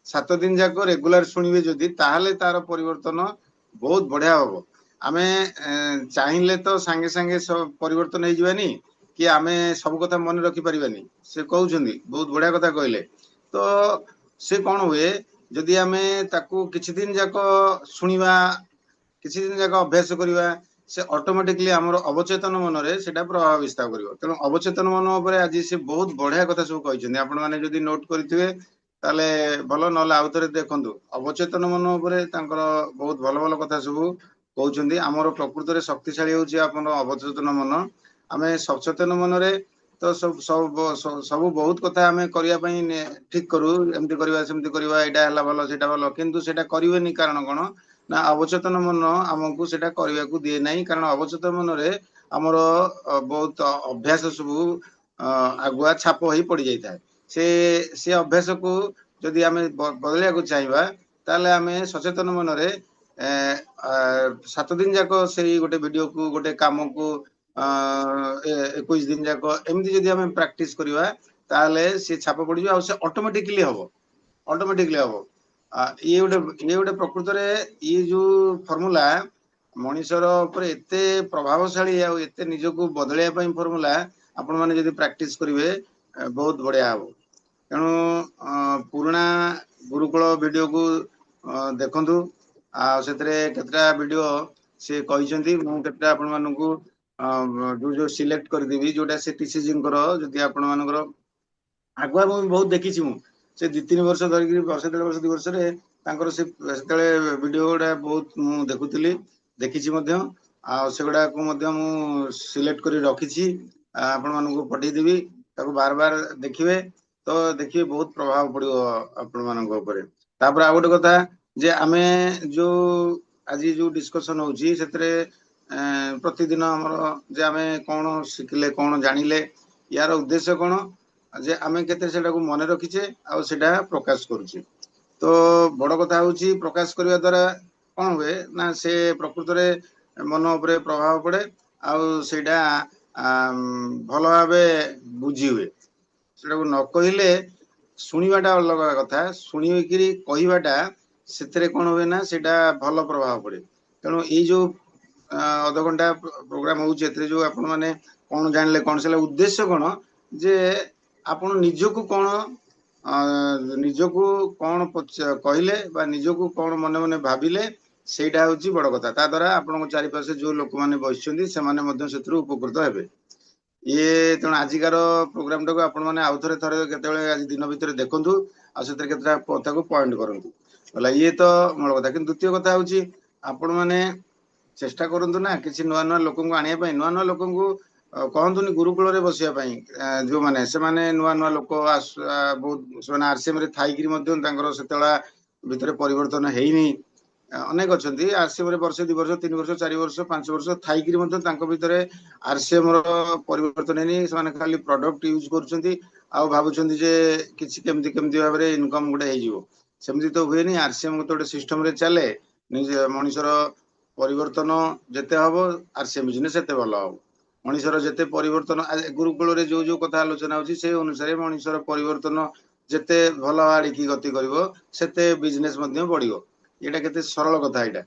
7 ଦିନ ଯାକ ରେଗୁଲାର ଶୁଣିବେ ଯଦି ତାହେଲେ ତାର ପରିବର୍ତ୍ତନ ବହୁତ ବଢିଆ ହବ। ଆମେ ଚାହିଁଲେ ତ ସାଙ୍ଗେ ସାଙ୍ଗେ ପରିବର୍ତ୍ତନ ହେଇଯିବାନି, କି ଆମେ ସବୁ କଥା ମନେ ରଖିପାରିବାନି। ସେ କହୁଛନ୍ତି ବହୁତ ବଢିଆ କଥା କହିଲେ। ତ ସେ କଣ ହୁଏ ଯଦି ଆମେ ତାକୁ କିଛି ଦିନ ଯାକ ଶୁଣିବା, କିଛି ଦିନ ଯାକ ଅଭ୍ୟାସ କରିବା, ସେ ଅଟୋମେଟିକଲି ଆମର ଅବଚେତନ ମନରେ ସେଇଟା ପ୍ରଭାବ ବିସ୍ତାର କରିବ। ତେଣୁ ଅବଚେତନ ମନ ଉପରେ ଆଜି ସେ ବହୁତ ବଢିଆ କଥା ସବୁ କହିଛନ୍ତି। ଆପଣ ମାନେ ଯଦି ନୋଟ କରିଥିବେ ତାହେଲେ ଭଲ, ନହେଲେ ଆଉ ଥରେ ଦେଖନ୍ତୁ। ଅବଚେତନ ମନ ଉପରେ ତାଙ୍କର ବହୁତ ଭଲ ଭଲ କଥା ସବୁ କହୁଛନ୍ତି। ଆମର ପ୍ରକୃତରେ ଶକ୍ତିଶାଳୀ ହଉଛି ଆମର ଅବଚେତନ ମନ। ଆମେ ସଚେତନ ମନରେ ତ ସବୁ ବହୁତ କଥା ଆମେ କରିବା ପାଇଁ ଠିକ କରୁ, ଏମିତି କରିବା ସେମିତି କରିବା, ଏଇଟା ହେଲା ଭଲ ସେଇଟା ଭଲ, କିନ୍ତୁ ସେଇଟା କରିବେନି। କାରଣ କଣ ନା ଅବଚେତନ ମନ ଆମକୁ ସେଇଟା କରିବାକୁ ଦିଏ ନାହିଁ। କାରଣ ଅବଚେତନ ମନରେ ଆମର ବହୁତ ଅଭ୍ୟାସ ସବୁ ଆଗୁଆ ଛାପ ହେଇ ପଡି ଯାଇଥାଏ। ସେ ଅଭ୍ୟାସକୁ ଯଦି ଆମେ ବଦଳେଇବାକୁ ଚାହିଁବା ତାହେଲେ ଆମେ ସଚେତନ ମନରେ 7 ଦିନ ଯାକ ସେଇ ଗୋଟେ ଭିଡିଓକୁ, ଗୋଟେ କାମକୁ 21 ଦିନ ଯାକ ଏମିତି ଯଦି ଆମେ ପ୍ରାକ୍ଟିସ କରିବା ତାହେଲେ ସେ ଛାପ ପଡିଯିବ, ଆଉ ସେ ଅଟୋମେଟିକଲି ହବ। ଅଟୋମେଟିକଲି ହବ। ଇଏ ଗୋଟେ ପ୍ରକୃତରେ ଇଏ ଯୋଉ ଫର୍ମୁଲା ମଣିଷର ଉପରେ ଏତେ ପ୍ରଭାବଶାଳୀ, ଆଉ ଏତେ ନିଜକୁ ବଦଳେଇବା ପାଇଁ ଫର୍ମୁଲା, ଆପଣ ମାନେ ଯଦି ପ୍ରାକ୍ଟିସ କରିବେ ବହୁତ ବଢିଆ ହବ। ତେଣୁ ପୁରୁଣା ଗୁରୁକୁଳ ଭିଡିଓକୁ ଦେଖନ୍ତୁ। ଆଉ ସେଥିରେ କେତେଟା ଭିଡିଓ ସେ କହିଛନ୍ତି, ମୁଁ କେତେଟା ଆପଣ ମାନଙ୍କୁ ଯୋଉ ସିଲେକ୍ଟ କରିଦେବି, ଯୋଉଟା ସେ TCGଙ୍କର ଯଦି ଆପଣ ମାନଙ୍କର ଆଗୁଆ ମୁଁ ବହୁତ ଦେଖିଛି। ମୁଁ ସେ 2-3 ବର୍ଷ ଧରିକି, ବର୍ଷ 1.5 ବର୍ଷ 2 ବର୍ଷରେ ତାଙ୍କର ସେତେବେଳେ ଭିଡିଓ ଗୁଡା ବହୁତ ମୁଁ ଦେଖୁଥିଲି, ଦେଖିଛି ମଧ୍ୟ। ଆଉ ସେଗୁଡାକୁ ମଧ୍ୟ ମୁଁ ସିଲେକ୍ଟ କରି ରଖିଛି, ଆପଣ ମାନଙ୍କୁ ପଠେଇଦେବି। ତାକୁ ବାର ବାର ଦେଖିବେ ତ ଦେଖିବେ ବହୁତ ପ୍ରଭାବ ପଡିବ ଆପଣ ମାନଙ୍କ ଉପରେ। ତାପରେ ଆଉ ଗୋଟେ କଥା ଯେ ଆମେ ଯୋଉ ଆଜି ଯୋଉ ଡିସ୍କସନ ହଉଛି ସେଥିରେ ପ୍ରତିଦିନ ଆମର ଯେ ଆମେ କଣ ଶିଖିଲେ, କଣ ଜାଣିଲେ, ୟାର ଉଦ୍ଦେଶ୍ୟ କଣ ଯେ ଆମେ କେତେ ସେଟାକୁ ମନେ ରଖିଛେ ଆଉ ସେଇଟା ପ୍ରକାଶ କରୁଛେ। ତ ବଡ କଥା ହଉଛି ପ୍ରକାଶ କରିବା ଦ୍ଵାରା କଣ ହୁଏ ନା ସେ ପ୍ରକୃତରେ ମନ ଉପରେ ପ୍ରଭାବ ପଡେ, ଆଉ ସେଇଟା ଭଲ ଭାବେ ବୁଝି ହୁଏ। ସେଟାକୁ ନ କହିଲେ ଶୁଣିବାଟା ଅଲଗା କଥା, ଶୁଣିକିରି କହିବାଟା ସେଥିରେ କଣ ହୁଏ ନା ସେଇଟା ଭଲ ପ୍ରଭାବ ପଡେ। ତେଣୁ ଏଇ ଯୋଉ ଅଧଘଣ୍ଟା ପ୍ରୋଗ୍ରାମ ହଉଛି, ଏଥିରେ ଯୋଉ ଆପଣ ମାନେ କଣ ଜାଣିଲେ, କଣ ସେଟା ଉଦ୍ଦେଶ୍ୟ କଣ ଯେ ଆପଣ ନିଜକୁ କଣ ନିଜକୁ କଣ କହିଲେ ବା ନିଜକୁ କଣ ମନେ ମନେ ଭାବିଲେ ସେଇଟା ହଉଛି ବଡ କଥା। ତା ଦ୍ଵାରା ଆପଣଙ୍କ ଚାରିପାଶେ ଯୋଉ ଲୋକମାନେ ବସିଛନ୍ତି ସେମାନେ ମଧ୍ୟ ସେଥିରୁ ଉପକୃତ ହେବେ। ଇଏ ତେଣୁ ଆଜିକାର ପ୍ରୋଗ୍ରାମ ଟାକୁ ଆପଣ ମାନେ ଆଉ ଥରେ କେତେବେଳେ ଆଜି ଦିନ ଭିତରେ ଦେଖନ୍ତୁ, ଆଉ ସେଥିରେ କେତେଟା କଥାକୁ ପଏଣ୍ଟ କରନ୍ତୁ। ହେଲା, ଇଏ ତ ମୂଳ କଥା। କିନ୍ତୁ ଦ୍ଵିତୀୟ କଥା ହଉଛି ଆପଣ ମାନେ ଚେଷ୍ଟା କରନ୍ତୁ ନା କିଛି ନୂଆ ନୂଆ ଲୋକଙ୍କୁ ଆଣିବା ପାଇଁ। ନୂଆ ନୂଆ ଲୋକଙ୍କୁ कहतुनि गुरुकुल रे बसिया पई जो माने से माने नुआ नुआ लोक बहुत से आरसीएम रे थाई कि मध्य तांकर सेतला भितरे परिवर्तन हेइनी अनेक अच्छी आरसीएम रे वर्ष 2 वर्ष 3 वर्ष 4 वर्ष 5 वर्ष थाई कि मध्य तांको भितरे आरसीएम रो परिवर्तन हेनी से माने खाली प्रोडक्ट यूज करछंती आ भाबुछंती जे किछि केमति केमति भाबरे इनकम गुडे हे जिवो सेमति तो हुएनी आरसीएम गोटे सिस्टम रे चले निज मनुष्यर परिवर्तन जेते हबो आरसीएम बिजनेस सेते भलो हबो मनुष्यर जेते परिवर्तन गुरुकुल रे जो जो कथा आलोचना होची से अनुसार मनुष्यर परिवर्तन जेते भलो आड़ी की गति करिवो सेते बिजनेस मध्ये बढ़िवो एटा केते सरल कथा एटा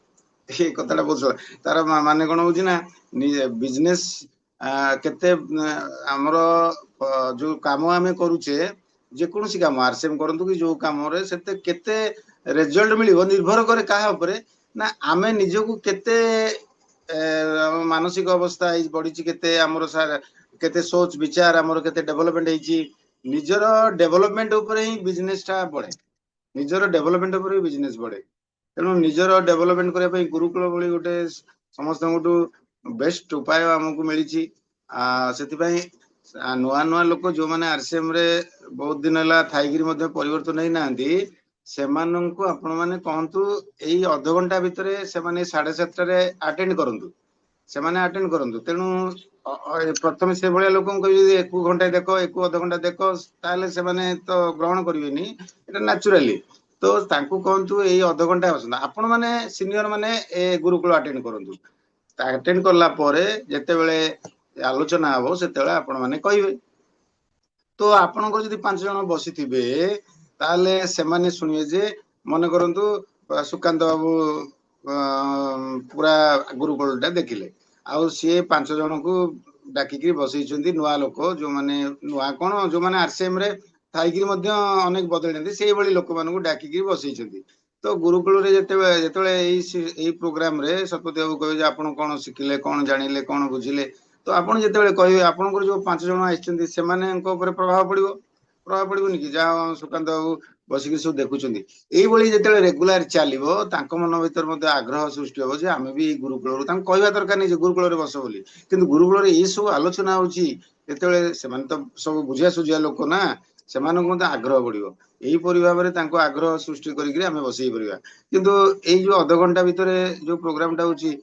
ए कथाटा बहुत तार माने कोन होची ना बिजनेस केते हमर जो काम आमे करूचे जे कोनसी काम आरसीएम करंतु कि जो काम रे सेते केते रिजल्ट मिलिवो निर्भर करे काहा ऊपर ना आमे निजको केते मानसिक अवस्था बढ़ी केते हमर केते सोच विचार हमर केते डेवलपमेंट हेची निजर डेवलपमेंट ऊपर ही बिजनेस टा बढ़े निजर डेवलपमेंट ऊपर ही बिजनेस बढ़े तेणु निजर डेवलपमेंट करने पे गुरुकुल भली गोटे समस्त बेस्ट उपाय हमको मिली नुआ नुआ लोक जो माने आरसीएम रे बहुत दिन है थाई परिवर्तन नहीं नांदी सेमानंकु आपण माने कहंतु एई अध घंटा भितरे से माने 7:30 रे अटेंड करंतु से माने अटेंड करंतु तेणु प्रथम से भलिया लोक एक घंटा देखो एक अध घंटा देखो ताले से माने तो ग्रहण करिवेनी एटा नेचुरली तो तांकु कहंतु एई अध घंटा बसंत आपण माने सीनियर माने ए गुरुकुल अटेंड करंतु अटेंड करला परे जेते बेले आलोचना हबो सेते बेले आपण माने कहिवे तो आपण को जदी 5 जण बसिथिबे ताले सेमाने सुनिए जे मन करंतु सुकांत बाबू पूरा गुरुकुलटा देखिले आउ सी 5 जण को डाकिकी बसैछंती नुआ लोक जो माने नुआ कोन जो माने आरसीएम रे थाइकी मध्य अनेक बदलैनती सेही भली लोक मानकु डाकिकी बसैछंती तो गुरुकुल रे जेतेबेले एई प्रोग्राम रे सतपति बाबू कहे जे आपण कोन सिखिले कोन जानिले कोन बुझिले तो आपण जेतेबेले कहिवे आपनकर जो 5 जण आइछंती सेमाने ऊपर प्रभाव पड़िबोनी कि जहाँ सुकांत बाबू बसिक सब देखुंट यही जो रेगुलर चलो मन भर मत आग्रह सृष्टि हम जे आम भी गुरुकुल कहवा दरकार नहीं गुरुकुल बस बोली कि गुरुकुल ये सब आलोचना होती तो सब बुझिया सुझिया लोक ना से आग्रह बढ़ो यहीपरी भाव में आग्रह सृष्टि करें बसई पार किंतु यही जो अध घंटा भितर जो प्रोग्रामटा होती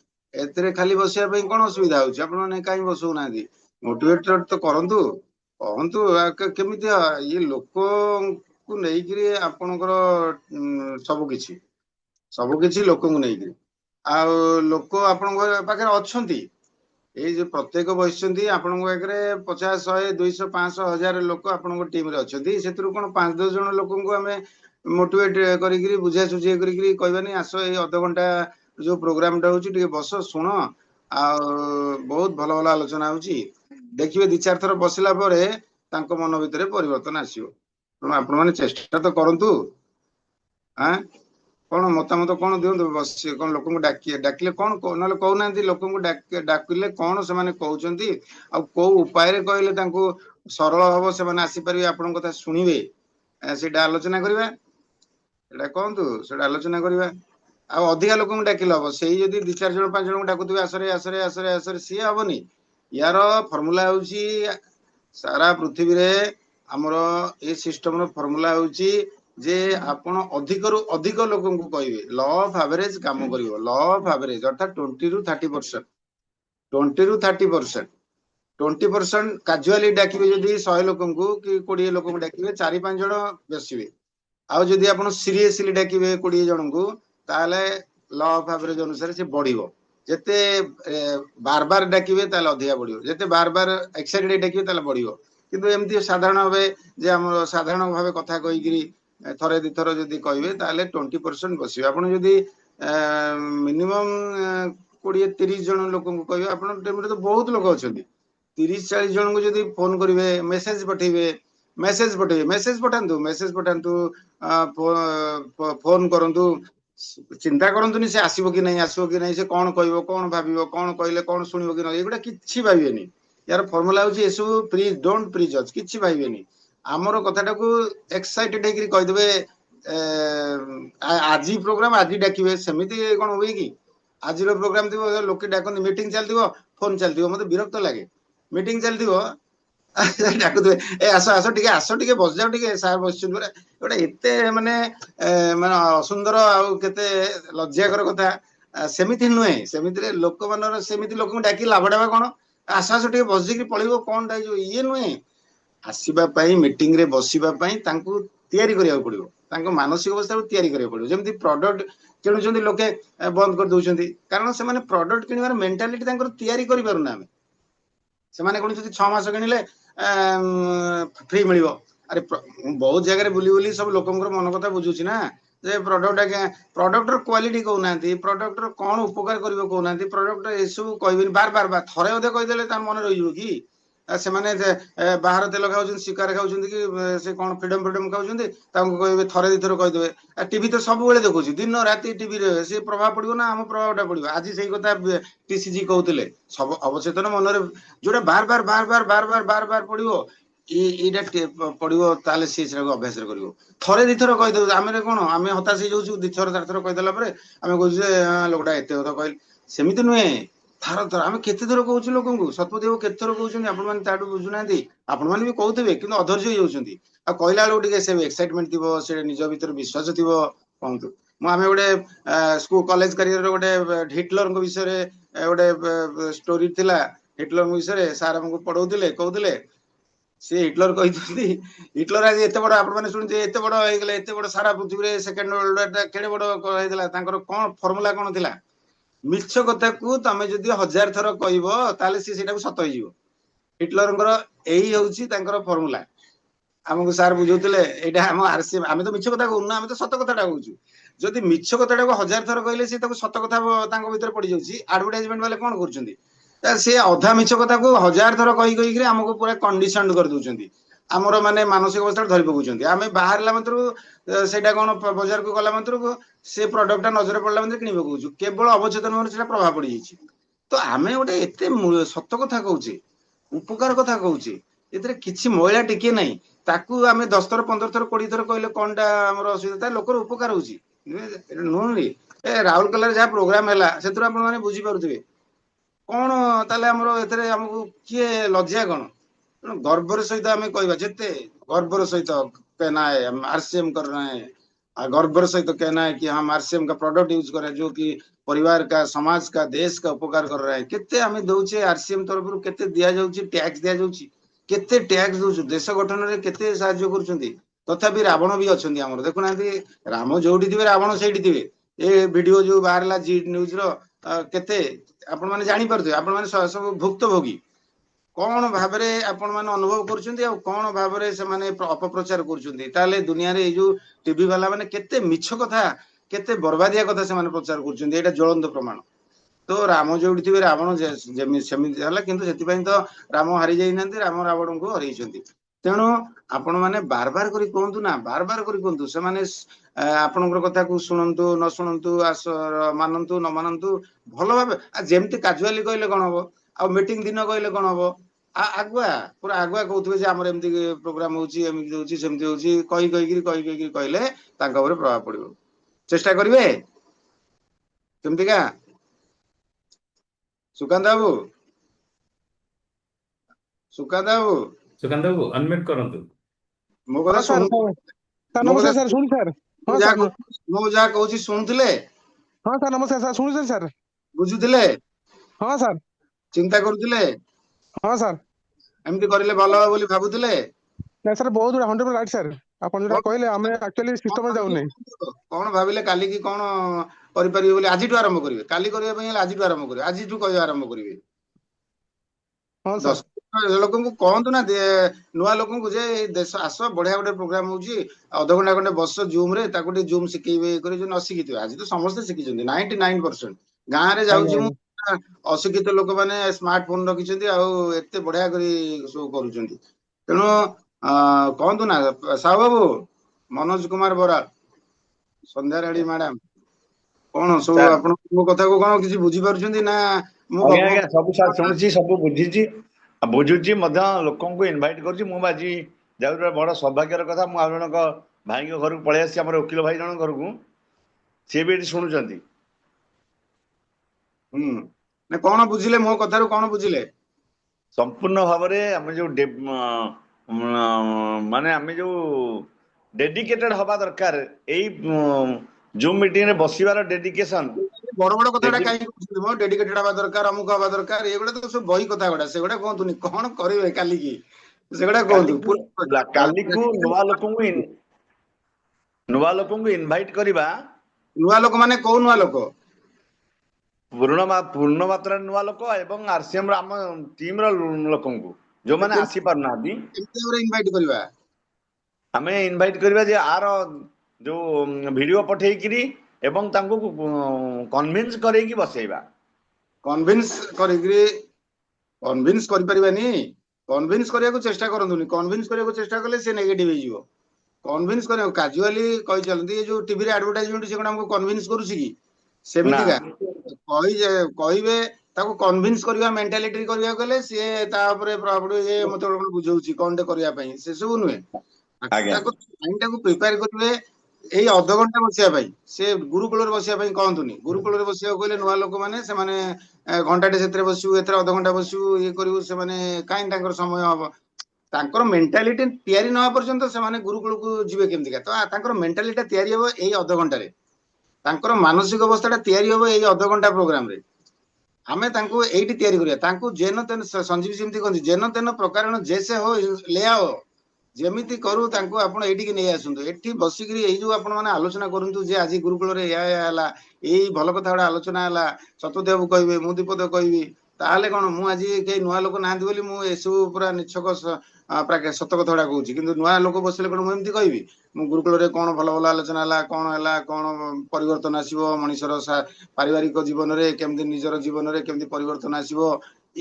खाली बसापी कौन असुविधा होने कहीं बसौना मोटिवेटर तो करूँ कहतु केमी ये लोक को नहीं आपणकर सबकिछि लोक को नहीं आ लोक आपण पाखे अच्छा ये जो प्रत्येक बसि आपण पाखे 50 100 200 500 1000 लोक आपण टीम रे अच्छा से कौन 5-10 जन लोक आम मोटिवेट करी बुझा सुझे कहबानी आस ये अध घंटा जो प्रोग्रामटा हो बस शुण आ बहुत भल भल आलोचना हो देखिए 2-4 थर बसला मन भितर परिवर्तन आसो तेणु आपण मैंने चेष्टा तो करूँ हाँ कौन मतामत कौन दिखाँ बस कौन लोक डाकिले कौन ना कहना लोक डाकिले कौन से कहते कौ उपाय कहले सरल हम से आसीपारे आपण कथा शुणे से आलोचना करवा कहतु से आलोचना करवा अधिका लोक डाकिल हम से जब 2-4 जन 5 जन डाकुवे आसरे आसरे आसरे आसरे सी हेनी यार फर्मुला हूँ सारा पृथ्वी रे आमर ए सिस्टम रो फर्मुला होची जे आपण अधिक रु अधिक लोगन को कहबे लॉ ऑफ एवरेज काम करिवो लॉ ऑफ एवरेज अर्थात 20 रु 30% 20 रु 30% 20% कैजुअली डाकिबे जदी 100 लोगन को कि 20 लोगन को डाकिबे 4-5 जण बसिबे आ जदी आपण सीरियसली डाकिबे 20 जण को ताले लॉ ऑफ एवरेज अनुसार से बढ़िवो जेते बार बार डाकिबे ताले अधिका बढ़िवो जेते बार बार एक्साइटेड डाकिबे ताले बढ़िवो किंतु एमती साधारण भावे जे हम साधारण भावे कथा कहिकरी थरे दि थर जदी कहबे ताले 20% बसिबे आपण जदी मिनिमम 20-30 जन लोक को कहबे आपण टीम रे तो बहुत लोक अछंती 30-40 जन को जदी फोन करिवे मेसेज पठांतु फोन करंतु चिंता करंतुनी से आसीबो कि नहीं से कौन कहबो कौन भाबिबो कौन कहले कौन सुनिबो कि नहीं एगुडा किछि भाबिबेनी यार फॉर्मूला होची एसु प्लीज डोंट प्रीजज किछि भाबिबेनी आमर कथाटा को एक्साइटेड हेकरी कहि देबे आजी प्रोग्राम आजी डाकिबे सेमिति कोन होई कि आजिरो प्रोग्राम दिबो लोके डाकन मीटिंग चलतिबो फोन चलतिबो मते विरक्त लागे ମିଟିଂ ଚାଲିଥିବ ଡାକୁଥିବେ ଏ ଆସ ଆସ ଟିକେ ବସିଯାଅ ଟିକେ ସାର୍ ବସିଛନ୍ତି ପୁରା ଗୋଟେ ଏତେ ମାନେ ମାନେ ଅସୁନ୍ଦର ଆଉ କେତେ ଲଜ୍ଜାକର କଥା। ସେମିତି ନୁହେଁ, ସେମିତିରେ ଲୋକମାନଙ୍କର ସେମିତି ଲୋକଙ୍କୁ ଡାକି ଲାଭଟା କଣ? ଆସ ଆସ ଟିକେ ବସିକି ପଳେଇବ କଣଟା ହେଇଯିବ, ଇଏ ନୁହେଁ। ଆସିବା ପାଇଁ ମିଟିଂରେ ବସିବା ପାଇଁ ତାଙ୍କୁ ତିଆରି କରିବାକୁ ପଡିବ, ତାଙ୍କ ମାନସିକ ଅବସ୍ଥାକୁ ତିଆରି କରିବାକୁ ପଡିବ। ଯେମିତି ପ୍ରଡକ୍ଟ କିଣୁଛନ୍ତି ଲୋକେ ବନ୍ଦ କରିଦଉଛନ୍ତି, କାରଣ ସେମାନେ ପ୍ରଡକ୍ଟ କିଣିବାର ମେଣ୍ଟାଲିଟି ତାଙ୍କର ତିଆରି କରିପାରୁନା ଆମେ। ସେମାନେ କଣ ଯଦି 6 ମାସ କିଣିଲେ ଫ୍ରି ମିଳିବ। ଆରେ ବହୁତ ଜାଗାରେ ବୁଲି ବୁଲି ସବୁ ଲୋକଙ୍କର ମନ କଥା ବୁଝୁଛି ନା, ଯେ ପ୍ରଡକ୍ଟର କ୍ୱାଲିଟି କହୁନାହାନ୍ତି, ପ୍ରଡକ୍ଟର କଣ ଉପକାର କରିବ କହୁନାହାନ୍ତି, ପ୍ରଡକ୍ଟ ଏସବୁ କହିବେନି। ବାର ଥରେ ଅଧେ କହିଦେଲେ ତାର ମନେ ରହିଯିବ କି? ସେମାନେ ବାହାର ତେଲ ଖାଉଛନ୍ତି, ଶିକାର ଖାଉଛନ୍ତି, କି ସେ କଣ ଫ୍ରିଡମ ଖାଉଛନ୍ତି, ତାଙ୍କୁ କହିବେ ଥରେ ଦିଥର କହିଦେବେ। ଟିଭି ତ ସବୁବେଳେ ଦେଖୁଛି, ଦିନ ରାତି ଟିଭିରେ, ସେ ପ୍ରଭାବ ପଡିବ ନା ଆମ ପ୍ରଭାବଟା ପଡିବ। ଆଜି ସେଇ କଥା TCG କହୁଥିଲେ, ସବୁ ଅବଚେତନ ମନରେ ଯୋଉଟା ବାର ପଡିବ, ଏଇଟା ପଡିବ, ତାହେଲେ ସିଏ ସେଟାକୁ ଅଭ୍ୟାସରେ କରିବ। ଥରେ ଦିଥର କହିଦେବୁ, ଆମେ କଣ ଆମେ ହତାଶ ହେଇଯାଉଛୁ, 2 ଥର 4 ଥର କହିଦେଲା ପରେ ଆମେ କହୁଛୁ ଯେ ଲୋକଟା ଏତେ କଥା କହିଲେ। ସେମିତି ନୁହେଁ, ଥର ଆମେ କେତେ ଥର କହୁଛୁ ଲୋକଙ୍କୁ, ଶତପଥୀ ବାବୁ କେତେ ଥର କହୁଛନ୍ତି, ଆପଣମାନେ ତାଠୁ ବୁଝୁନାହାନ୍ତି। ଆପଣମାନେ ବି କହୁଥିବେ କିନ୍ତୁ ଅଧୈର୍ଯ୍ୟ ହେଇଯାଉଛନ୍ତି। ଆଉ କହିଲା ବେଳକୁ ଟିକେ ସେ ଏକ୍ସାଇଟମେଣ୍ଟ ଥିବ, ସେ ନିଜ ଭିତରେ ବିଶ୍ୱାସ ଥିବ। କୁହନ୍ତୁ, ଆମେ ଗୋଟେ ସ୍କୁଲ କଲେଜ କ୍ୟାରିୟର ଗୋଟେ ହିଟଲରଙ୍କ ବିଷୟରେ ଗୋଟେ ଷ୍ଟୋରି ଥିଲା। ହିଟଲରଙ୍କ ବିଷୟରେ ସାର୍ ଆମକୁ ପଢଉଥିଲେ, କହୁଥିଲେ ସେ ହିଟଲର କହିଛନ୍ତି, ହିଟଲର ଆଜି ଏତେ ବଡ, ଆପଣମାନେ ଶୁଣିଥିବେ, ଏତେ ବଡ ହେଇଗଲେ, ଏତେ ବଡ ସାରା ପୃଥିବୀରେ ସେକେଣ୍ଡ ୱାର୍ଲଡ ୱାର କେଡେ ବଡ ହେଇଥିଲା, ତାଙ୍କର କଣ ଫର୍ମୁଲା କଣ ଥିଲା? ମିଛ କଥାକୁ ତମେ ଯଦି 1000 ଥର କହିବ ତାହେଲେ ସିଏ ସେଇଟାକୁ ସତ ହେଇଯିବ। ହିଟଲରଙ୍କର ଏଇ ହଉଛି ତାଙ୍କର ଫର୍ମୁଲା। ଆମକୁ ସାର୍ ବୁଝଉଥିଲେ, ଏଇଟା ଆମ RCM, ଆମେ ତ ମିଛ କଥା କହୁନୁ, ଆମେ ତ ସତ କଥାଟା କହୁଛୁ। ଯଦି ମିଛ କଥାଟାକୁ 1000 ଥର କହିଲେ ସିଏ ତାକୁ ସତ କଥା ତାଙ୍କ ଭିତରେ ପଡିଯାଉଛି। ଆଡଭର୍ଟାଇଜମେଣ୍ଟ ବାଲା କଣ କରୁଛନ୍ତି, ସେ ଅଧା ମିଛ କଥାକୁ 1000 ଥର କହିକି ଆମକୁ ପୁରା କଣ୍ଡିସନ କରିଦଉଛନ୍ତି। ଆମର ମାନେ ମାନସିକ ଅବସ୍ଥାରେ ଧରି ପକଉଛନ୍ତି। ଆମେ ବାହାରିଲା ମାତ୍ରକୁ ସେଇଟା କଣ ବଜାରକୁ ଗଲା ମାତ୍ରକୁ ସେ ପ୍ରଡକ୍ଟଟା ନଜର ପଡିଲା ମାତ୍ରେ କିଣି ପକଉଛୁ। କେବଳ ଅବଚେତନ ମନରେ ସେଟା ପ୍ରଭାବ ପଡିଯାଇଛି। ତ ଆମେ ଗୋଟେ ଏତେ ସତ କଥା କହୁଛେ, ଉପକାର କଥା କହୁଛେ, ଏଥିରେ କିଛି ମଇଳା ଟିକେ ନାହିଁ। ତାକୁ ଆମେ 10 ଥର 15 ଥର 20 ଥର କହିଲେ କଣଟା ଆମର ଅସୁବିଧା? ଲୋକର ଉପକାର ହଉଛି ନୁହଁ। ରାଉରକେଲାରେ ଯାହା ପ୍ରୋଗ୍ରାମ ହେଲା, ସେଥିରୁ ଆପଣ ମାନେ ବୁଝିପାରୁଥିବେ କଣ ତାହେଲେ ଆମର ଏଥିରେ ଆମକୁ କିଏ ଲଜ୍ଜା କଣ? ତେଣୁ ଗର୍ବର ସହିତ ଆମେ କହିବା, ଯେତେ गर्वर सहित कहना है, हम RCM कर रहे हैं, गर्वर सहित कहना है कि हम RCM का प्रोडक्ट यूज कर रहे हैं, जो कि परिवार का, समाज का, देश का उपकार कर रहा है। केते हमें दउचे RCM तरफ केते दिया जाउची, टैक्स दिया जाउची, केते टैक्स दउछु, देश गठन रे केते सहाय्य करूछंती। तथापि रावण भी अछंती हमर, देखुनांती राम जोठी थिबे रावण सेठी थिबे। ए वीडियो जो बाहरला जी न्यूज रो केते आपण माने जानि परथि, आपण माने सब भुक्तभोगी कौन भाव में आपण मैंने अनुभव कर कौन भाव में से अपप्रचार कर दुनिया रे जो टीवी वाला माने केते मिछ कथा, केते बर्बादिया कथा से प्रचार कर ज्वलंत प्रमाण। तो राम जो थे रावण सेमती है, किंतु से तो राम हारी जाइना, राम रावण को हर। तेणु आपण मैंने बार बार करी कहतु ना, बार बार करी कहतु, से आपणकर कथा को शुणु न शुणु, आस मानतु न मानतु, भल भाव जमी काजुआली कहले कौन हम, आ मीटिंग दिन कहले कौन हम, आगुआ पूरा आगुआ कहते हैं आमर एमती प्रोग्राम होमती सेमती कही कहले प्रभाव पड़ो। चेष्टा करेंगे केमतिका सुकांत बाबू, सुकांत बाबू, सुकांत बाबू अनम्यूट करंतु। मो कथा हाँ सर, सुन, सर मो कथा नमस्कार सर, शुणी सर। हाँ सर, मो जहाँ कहूँ शुणुले। हाँ सर नमस्कार सर, शुणी सर। बुझुले? हाँ सर। चिंता करुले? हाँ सर। एमती करिले भल हो बोली भाबुले? नहीं सर, बहुत 100% राइट सर। आपण जो कहले आमे एक्चुअली सिस्टम में जाउ नै। कौन भाविले काली की कौन करि परिबे बोली आज आरंभ करिवे? काली करिवे पई आज आरंभ करिवे, आज कहया आरंभ करिवे। हाँ सर। 10 लोक को कहतु ना, नुआ लोक को जे देश आस बढ़िया गोटे प्रोग्राम होची, अध घंटा घंटे बस जूम रे, ताको टे जूम शिखेबे करे, जो न शिखिथिबे। आज तो समस्त शिखिचंदी 99%। गां रे जाउची मु अशिक्षित लोक माने स्मार्टफोन रखिचंदी, आ एते बढ़िया करी सो करूचंदी। तेणु कहतु ना साहू बाबू, मनोज कुमार बराल, संध्या राणी मैडम, कौन सब ସାର୍ आपण मो कथा को कौन किसी बुझी पारुचंदी ना? मु ଆଜ୍ଞା ଆଜ୍ଞା ସବୁ ସାର୍ ଶୁଣିଛି, ସବୁ ବୁଝିଛି, ବୁଝୁଛି ମଧ୍ୟ ଲୋକଙ୍କୁ ଇନଭାଇଟ୍ କରୁଛି। ମୁଁ ଆଜି ଯାଉଛି, ବଡ ସୌଭାଗ୍ୟର କଥା, ମୁଁ ଆଉ ଜଣଙ୍କ ଭାଇଙ୍କ ଘରକୁ ପଳେଇ ଆସିଛି, ଆମର ଓକିଲ ଭାଇ ଜଣଙ୍କ ଘରକୁ, ସିଏ ବି ଏଠି ଶୁଣୁଛନ୍ତି। ନା कौन बुझिले मो कथारू, कौन बुझिले? संपूर्ण भाव में आम जो माने आम जो डेडिकेटेड हवा दरकार यही जूम मीटिंग रे बसिबार डेडिकेशन बड़ बड़ कथा कहीं मो डेडिकेटेड हवा दरकार अमुक हवा दरकार एगुड़ा तो सब बही कथा गुड़ा से गुड़ा कहतुनी कौन करेंगे काली की से गुड़ा कहतु काली को नुआ लोक इनवाइट करवा नुआ लोक माने कौ नुआ लोक पूर्ण मात्रा नुआ लोक एवं आरसीएम आम टीम लोक जो मैंने आसी पारना इनवाइट करवा आम इनवाइट करवा जे आर जो वीडियो पठेकरी एवं तांको कन्विंस करैकी बसेबा कन्विंस करिग्री कन्विंस करि परिबानी कन्विंस करिया को चेष्टा करंतुनी कन्विंस करिया को चेष्टा कले से नेगेटिव हे जिवो कन्विंस करिया कैजुअली कहि चलती जो टीवी रे एडवर्टाइजमेंट से कोन हमको कन्विंस करूसी की सेमिति का कहिबे ताको कन्विंस करिया मेंटालिटी करिया गले से ता ऊपर प्रभाव ये मते कोन बुझौची कोन दे करिया पई से सब नुए ताको माइंड को प्रिपेयर करबे एई अध घंटा बसिया भाई से गुरुकुल बसिया भाई कहतुनी गुरुकुल बसिया कहले नुआ लोक माने से माने घंटाटे से बसु एथरा अध घंटा बसु ये करू से माने काई तांकर समय हबो तांकर मेंटालिटी तयारी न पर्यंत से माने गुरुकुल को जिवे केमति का तो तांकर मेंटालिटी तयारी हबो एई अध घंटा रे तांकर मानसिक अवस्था तयारी हबो एई अध घंटा प्रोग्राम रे आमे तांको एइटी तयारी करिया तांको जेन तेन संजीव सिमति कहନ୍ତି जेन तेन प्रकार जैसे हो ले आओ जेमिति करू तांको आपण एठी के नै आसुंतो एठी बसिकरी एई जो आपण माने आलोचना करंतु जे आज गुरुकुल रे या हला एई भल कथा बडा आलोचना हला सतदेव कहबे मु दीपद कहबी ताले कोन मु आज के नुआ लोक नांदी बोली मु एसु पूरा निछक प्राय सत कथा बडा कहूची किंतु नुआ लोक बसले कोन मु एमति कहबी मु गुरुकुल रे कोन भल भल आलोचना हला कोन परिवर्तन आसीबो मनुष्यर पारिवारिक जीवन रे केमति निजर जीवन रे केमति परिवर्तन आसीबो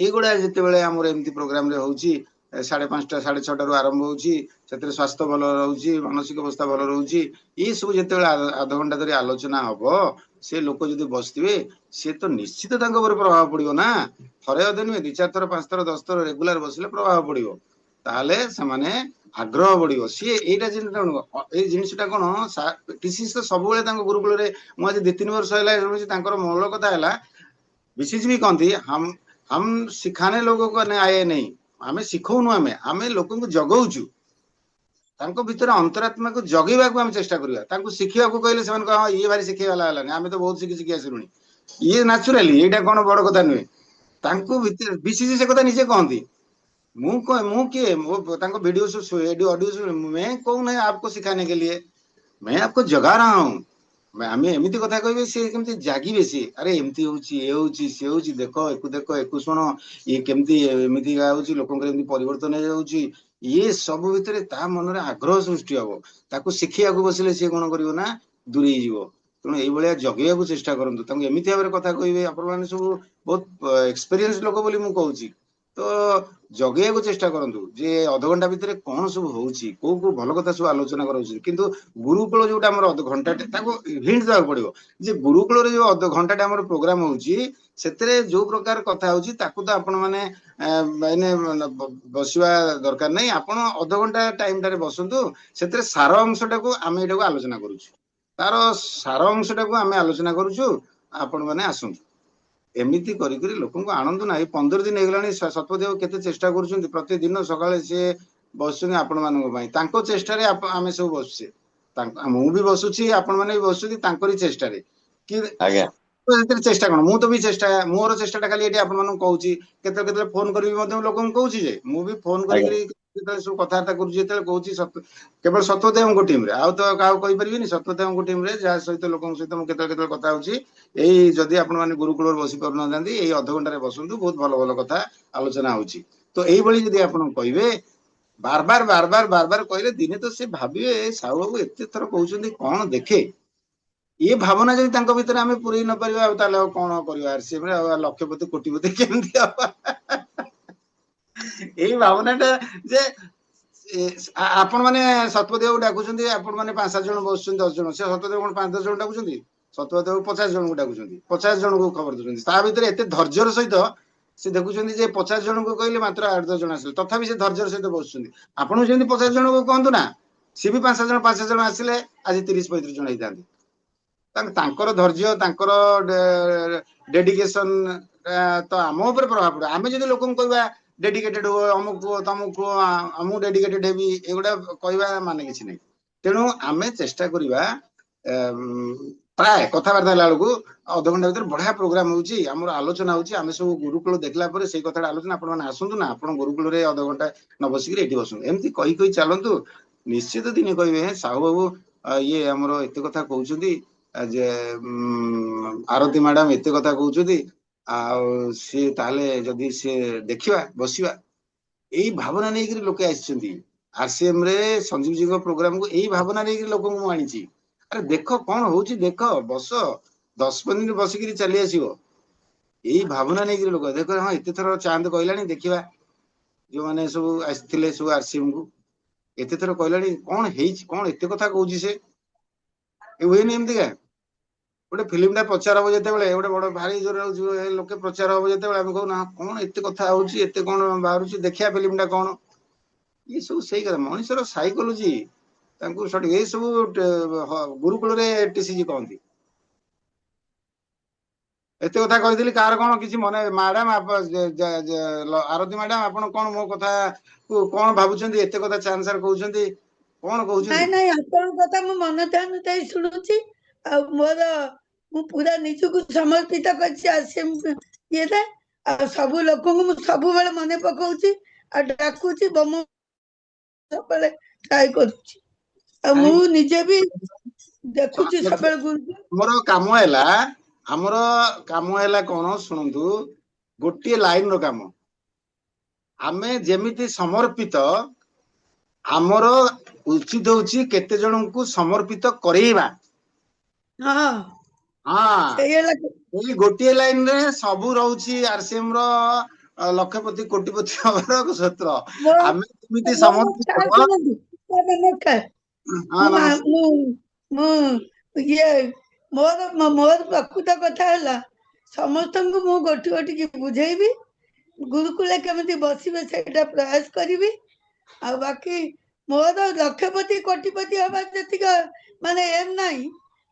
एगुडा जते बेले हमर एमति प्रोग्राम रे होउची 5:30 6:30 रु आरंभ होउची सेते स्वास्थ्य भल रहउची मानसिक अवस्था भल रहउची ये सब जते बेले आधा घंटा धरि आलोचना हबो से लोक जदि बसथिबे से तो निश्चित तांको पर प्रभाव पड़िबो ना थरे अदे नुहे 2 4 थर 5 थर 10 थर रेगुलर बसले प्रभाव पड़िबो ताले से माने आग्रह बढ़िबो सी एटा जिनटा ए जिनिसटा कोन टीसीएस तो सब बेले तांको गुरुकुल रे मु आज 2-3 वर्ष हैला सुनुची तांकर मूल कथा हैला विशेष भी कहती हम सिखाने लोगों को आए नहीं आमे सिखौनु आमे लोगों को जगौचु तांको भितर अंतरात्मा को जगेबा को हम चेष्टा करिया तांको सिखिया को कहले सेमान को ये भारी सिखे वाला हलानी आमे तो बहुत सिखि सिखि आसुनी ये नेचुरली एटा कोन बड़ कथा नुहे तांको भितर बीसीसी से कथा निजे कहंती मु के तांको वीडियो ऑडियो मैं कौन है आपको सिखाने के लिए मैं आपको जगा रहा हूं मैं हमें एमती कथा कहबे से केमती जागिबे से अरे एमती होची ए होची से होची देखो एकु सुनो ये केमती एमती गाउची लोकन के एमती परिवर्तन हो जाउची ये सब भितरे ता मन रे आग्रह सृष्टि हबो ताको सिखिया को बसले से कोन करिवो ना दूरी जीवो तण एई बळिया जगेया को चेष्टा करंतु ताको एमती भाबरे कथा कहबे आपण माने सब बहुत एक्सपीरियंस लोक बोली मु कहूची तो जगेया को चेष्टा करंतु जे अध घंटा भितरे कोन सब होउची को भल कथा सब आलोचना करउची किंतु गुरुकुल जोटा हमर अध घंटा ताको हिंट देबा पड़िबो जे गुरुकुल रे जो अध घंटा हमर प्रोग्राम होउची सेतरे जो प्रकार कथा होउची ताको तो आपण माने माने बसिवा दरकार नै आपण अध घंटा टाइम टारे बसंतु सेतरे सार अंशटा को आमे एटा को आलोचना करूछु तार सार अंशटा को आमे आलोचना करूछु आपण माने आसंतु एमिति करी करी लोकन को आनंद ना 15 दिन हेगलानी सतपदेव केते चेष्टा करूछन प्रतिदिन सकाळे से बसुनी आपण मानको पई तांको चेष्टा रे आमे सब बसुछे तांको मु भी बसुछि आपण माने भी बसुछि तांकोरी चेष्टा रे कि आज्ञा तो चेष्टा कोन मु तो भी चेष्टा मोर चेष्टाटा खाली एटी आपण मानको कहूछि केते केते फोन करबी मते लोकन कहूछि जे मु भी फोन करी केते सब कथार्ता करूछि जेते कहूछि केवल सतपदेव को टीम रे आ तो काउ कहि परिबिनी सतपदेव को टीम रे जा सहित लोकन सहित मु केते केते कथा होछि एई जदि आपण माने गुरुकुल बसी पर न जांदी एई अध घंटा रे बसंतु बहुत भलो भलो कथा आलोचना होछि तो एई बळी जदि आपण कहिबे बार बार कहले दिने तो से भाबिए साहू बाबू एते थर कहउछन्ती कोन देखे ये भावना जदि तांको भितर आमे पुरै न परिबा ताले कोन परिवार से लक्षपति कोटिपति केमति एई भावनाटा जे आपण माने सतपदेव डाकुछन्ती आपण माने 5-7 जण बसुछन्ती 10 जण से सतपदेव कोन 5-10 जण डाकुछन्ती सतपदेव 50 जण को डाकुछन्ती 50 जण को खबर दउछन्ती ता भितर एते धैर्यर सहित से देखुछन्ती जे 50 जण को कहले मात्र 8-10 जण आसले तथापि से धैर्यर सहित बसुछन्ती आपण जेंती 50 जण को कहंतु ना से भी 5 जण आसले आज 30-35 जण हितांती तांकर धैर्य तांकर डेडिकेशन तो आम ऊपर प्रभाव पड़े आम जब लोक कहवा ଡେଡିକେଟେଡ ହୁଅ ଅମୁକ ହୁଅ ତମୁକ ହୁଅ ମୁଁ ଡେଡିକେଟେଡ ହେବି ଏଗୁଡା କହିବା ମାନେ କିଛି ନାହିଁ। ତେଣୁ ଆମେ ଚେଷ୍ଟା କରିବା ପ୍ରାୟ କଥାବାର୍ତ୍ତା ହେଲା ବେଳକୁ ଅଧଘଣ୍ଟା ଭିତରେ ବଢିଆ ପ୍ରୋଗ୍ରାମ ହଉଛି, ଆମର ଆଲୋଚନା ହଉଛି, ଆମେ ସବୁ ଗୁରୁକୁଳ ଦେଖିଲା ପରେ ସେଇ କଥାଟା ଆଲୋଚନା, ଆପଣମାନେ ଆସନ୍ତୁ ନା, ଆପଣ ଗୁରୁକୁଳରେ ଅଧଘଣ୍ଟା ନ ବସିକିରି ଏଠି ବସନ୍ତୁ, ଏମିତି କହି କହି ଚାଲନ୍ତୁ। ନିଶ୍ଚିତ ଦିନେ କହିବେ ସାହୁ ବାବୁ ଇଏ ଆମର ଏତେ କଥା କହୁଛନ୍ତି, ଯେ ଆରତୀ ମ୍ୟାଡାମ ଏତେ କଥା କହୁଛନ୍ତି, ଆଉ ସିଏ ତାହେଲେ ଯଦି ସିଏ ଦେଖିବା ବସିବା, ଏଇ ଭାବନା ନେଇକିରି ଲୋକେ ଆସିଛନ୍ତି। RCM ରେ ସଞ୍ଜୀବଜୀଙ୍କ ପ୍ରୋଗ୍ରାମକୁ ଏଇ ଭାବନା ନେଇକିରି ଲୋକଙ୍କୁ ମୁଁ ଆଣିଛି। ଆରେ ଦେଖ କଣ ହଉଛି, ଦେଖ ବସ 10-15 ମିନିଟ ବସିକିରି ଚାଲି ଆସିବ, ଏଇ ଭାବନା ନେଇକିରି ଲୋକ ଦେଖ। ହଁ ଏତେ ଥର ଚାନ୍ଦ କହିଲାଣି, ଦେଖିବା ଯୋଉମାନେ ସବୁ ଆସିଥିଲେ ସବୁ RCM କୁ ଏତେ ଥର କହିଲାଣି, କଣ ହେଇଛି, କଣ ଏତେ କଥା କହୁଛି ସେ, ହୁଏନି ଏମିତିକା। ଗୋଟେ ଫିଲ୍ମଟା ପ୍ରଚାର ହବ ଯେତେବେଳେ, ଗୋଟେ ବଡ ଭାରି ଜୋର ଲୋକେ ପ୍ରଚାର ହବ ଯେତେବେଳେ, ଆମେ କହୁ ନା କଣ ଏତେ କଥା ହଉଛି, ଏତେ କଣ ବାହାରୁଛି, ଦେଖିବା ଫିଲ୍ମଟା କଣ। ଇଏ ସବୁ ସେଇ କଥା, ମଣିଷର ସାଇକୋଲୋଜି ତାଙ୍କୁ ସଠିକ ଏଇ ସବୁ ଗୁରୁକୁଳରେ TCG କହନ୍ତି। ଏତେ କଥା କହିଥିଲି, କାହାର କଣ କିଛି ମନେ? ମ୍ୟାଡାମ ଆରତୀ ମ୍ୟାଡାମ ଆପଣ କଣ ମୋ କଥା କଣ ଭାବୁଛନ୍ତି? ଏତେ କଥା ଚାନ୍ସାର କହୁଛନ୍ତି, କଣ କହୁଛନ୍ତି? ନାଇଁ ଆପଣଙ୍କ କଥା ମୁଁ ମନ ଧ୍ୟାନ ଦେଇ ଶୁଣୁଛି। ଆଉ ମୁଁ ପୁରା ନିଜକୁ ସମର୍ପିତ କରିଛି RCM ଇଏରେ। ଆଉ ସବୁ ଲୋକଙ୍କୁ ମୁଁ ସବୁବେଳେ ମନେ ପକାଉଛି ଆଉ ଡାକୁଛି, ସବୁବେଳେ ଟ୍ରାଏ କରୁଛି। ଆଉ ମୁଁ ନିଜେ ବି ଦେଖୁଛି ସବୁବେଳେ ଗୁରୁକୁ। ଆମର କାମ ହେଲା କଣ ଶୁଣନ୍ତୁ, ଗୋଟିଏ ଲାଇନ ର କାମ। ଆମେ ଯେମିତି ସମର୍ପିତ, ଆମର ଉଚିତ ହଉଛି କେତେ ଜଣଙ୍କୁ ସମର୍ପିତ କରେଇବା। ହଁ ହଁ ସେଇ ହେଲା ଏଇ ଗୋଟିଏ ଲାଇନ ରେ ସବୁ ରହୁଛି। RCM ର ଲକ୍ଷପତି କୋଟିପତି ହବାର ସୂତ୍ର। ମୋ ଆମେ ଯେମିତି ମୋ ସମର୍ପିତ। ଶୁଣନ୍ତୁ, ନମସ୍କାର। ହଁ ନମସ୍କାର। ମୁଁ ଇଏ ମୋର ପ୍ରକୃତ କଥା ହେଲା, ସମସ୍ତଙ୍କୁ ମୁଁ ଗୋଟି ଗୋଟିକି ବୁଝେଇବି, ଗୁରୁକୁଳେ କେମିତି ବସିବେ ସେଇଟା ପ୍ରୟାସ କରିବି। ଆଉ ବାକି ମୋର ଲକ୍ଷପତି କୋଟିପତି ହବାର ଯେତିକ ମାନେ ଏମ ନାହିଁ,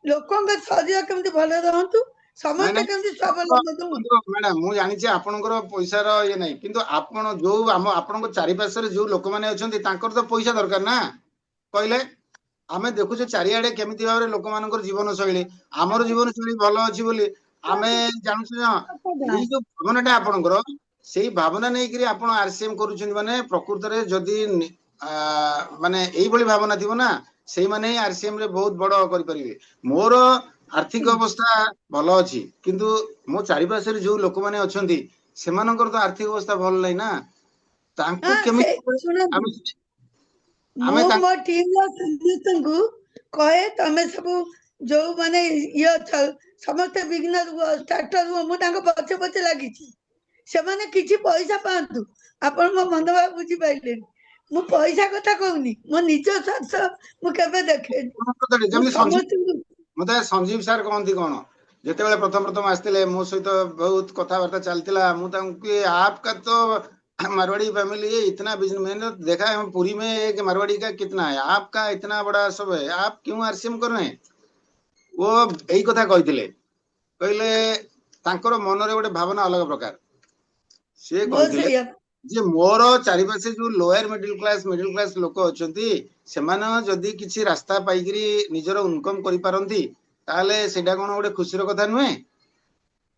ଲୋକଙ୍କ ଶରୀର କେମିତି ଭଲ ରହନ୍ତୁ, ସମସ୍ତେ କେମିତି ସ୍ୱାବଲମ୍ବୀ ହୁଅନ୍ତୁ। ମ୍ୟାଡାମ ମୁଁ ଜାଣିଛି ଆପଣଙ୍କର ପଇସାର ଇଏ ନାହିଁ, କିନ୍ତୁ ଆପଣ ଯୋଉ ଆପଣଙ୍କ ଚାରିପାର୍ଶ୍ୱରେ ଯୋଉ ଲୋକମାନେ ଅଛନ୍ତି ତାଙ୍କର ତ ପଇସା ଦରକାର ନା। କହିଲେ ଆମେ ଦେଖୁଛୁ ଚାରିଆଡେ କେମିତି ଭାବରେ ଲୋକମାନଙ୍କର ଜୀବନ ଶୈଳୀ, ଆମର ଜୀବନ ଶୈଳୀ ଭଲ ଅଛି ବୋଲି ଆମେ ଜାଣୁଛୁ। ଏଇ ଯୋଉ ଭାବନାଟା ଆପଣଙ୍କର, ସେଇ ଭାବନା ନେଇକିରି ଆପଣ RCM କରୁଛନ୍ତି, ମାନେ ପ୍ରକୃତରେ ଯଦି ମାନେ ଏଇଭଳି ଭାବନା ଥିବ ନା, ସେଇମାନେ ହିଁ RCM ରେ ବହୁତ ବଡ କରିପାରିବେ। ମୋର ଆର୍ଥିକ ଅବସ୍ଥା ଭଲ ଅଛି, କିନ୍ତୁ ମୋ ଚାରିପାର୍ଶ୍ୱରେ ଯୋଉ ଲୋକମାନେ ଅଛନ୍ତି ସେମାନଙ୍କର ତ ଆର୍ଥିକ ଅବସ୍ଥା ଭଲ ନାହିଁ ନା। ତାଙ୍କୁ କେମିତି ଶୁଣନ୍ତୁ, ଆମେ ମୁଁ ମୋ ଟିମର ସମସ୍ତଙ୍କୁ କହେ, ତମେ ସବୁ ଯୋଉମାନେ ଇଏ ଅଛ ସମସ୍ତେ ବିଘ୍ନ ରୁହ, ଷ୍ଟାର୍ଟର ରୁହ, ମୁଁ ତାଙ୍କ ପଛେ ପଛେ ଲାଗିଛି। ସେମାନେ କିଛି ପଇସା ପାଆନ୍ତୁ, ଆପଣ ମୋ ମନୋଭାବ ବୁଝିପାରିଲେନି। ମୁଁ ପଇସା କଥା କହୁନି, ମୋ ନିଜ ସ୍ୱାର୍ଥ ମୁଁ କେବେ ଦେଖେନି। ମୁଁ ସମସ୍ତଙ୍କୁ ମତେ ସଞ୍ଜୀବ ସାର୍ କହନ୍ତି କଣ, ଯେତେବେଳେ ପ୍ରଥମ ଆସିଥିଲେ ମୋ ସହିତ ବହୁତ କଥାବାର୍ତ୍ତା चालतिला, ମୁଁ ତାଙ୍କୁ आपका तो मारवाड़ी फैमिली है, इतना बिजनेस मैंने देखा है पुरी में एक मारवाड़ी का कितना है, आपका इतना बड़ा सब है, आप क्यों RCM कर रहे हैं? वो यही कथा कहते कहले तांकर मनरे गोटे भावना अलग प्रकार। से कहते जे मोर चारिपाशे जो लोअर मिडिल क्लास लोक अछंती, सेमाने जदि किछि रास्ता पाइकरी निजर इनकम करि पारंती, ताले सेटा कोन गोटे खुशीर कथा नुहे।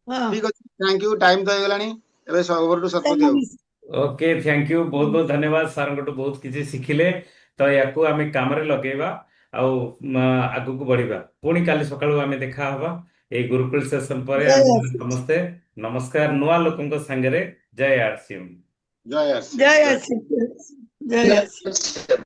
ठीक अछि, थैंक यू, टाइम तो हेगलानी, एबे ओवर टू शतपथी बाबू। ओके, थैंक यू, बहुत बहुत धन्यवाद सर को, बहुत किसी शिखिले। तो याकू आम काम लगेगा आगु को बढ़िबा। पुणी काली सकाळू आमे देखा हवा ए गुरुकुल सेशन पर। समस्ते नमस्कार। नुआ लोकन संगे जय RCM। जय RCM। जय RCM।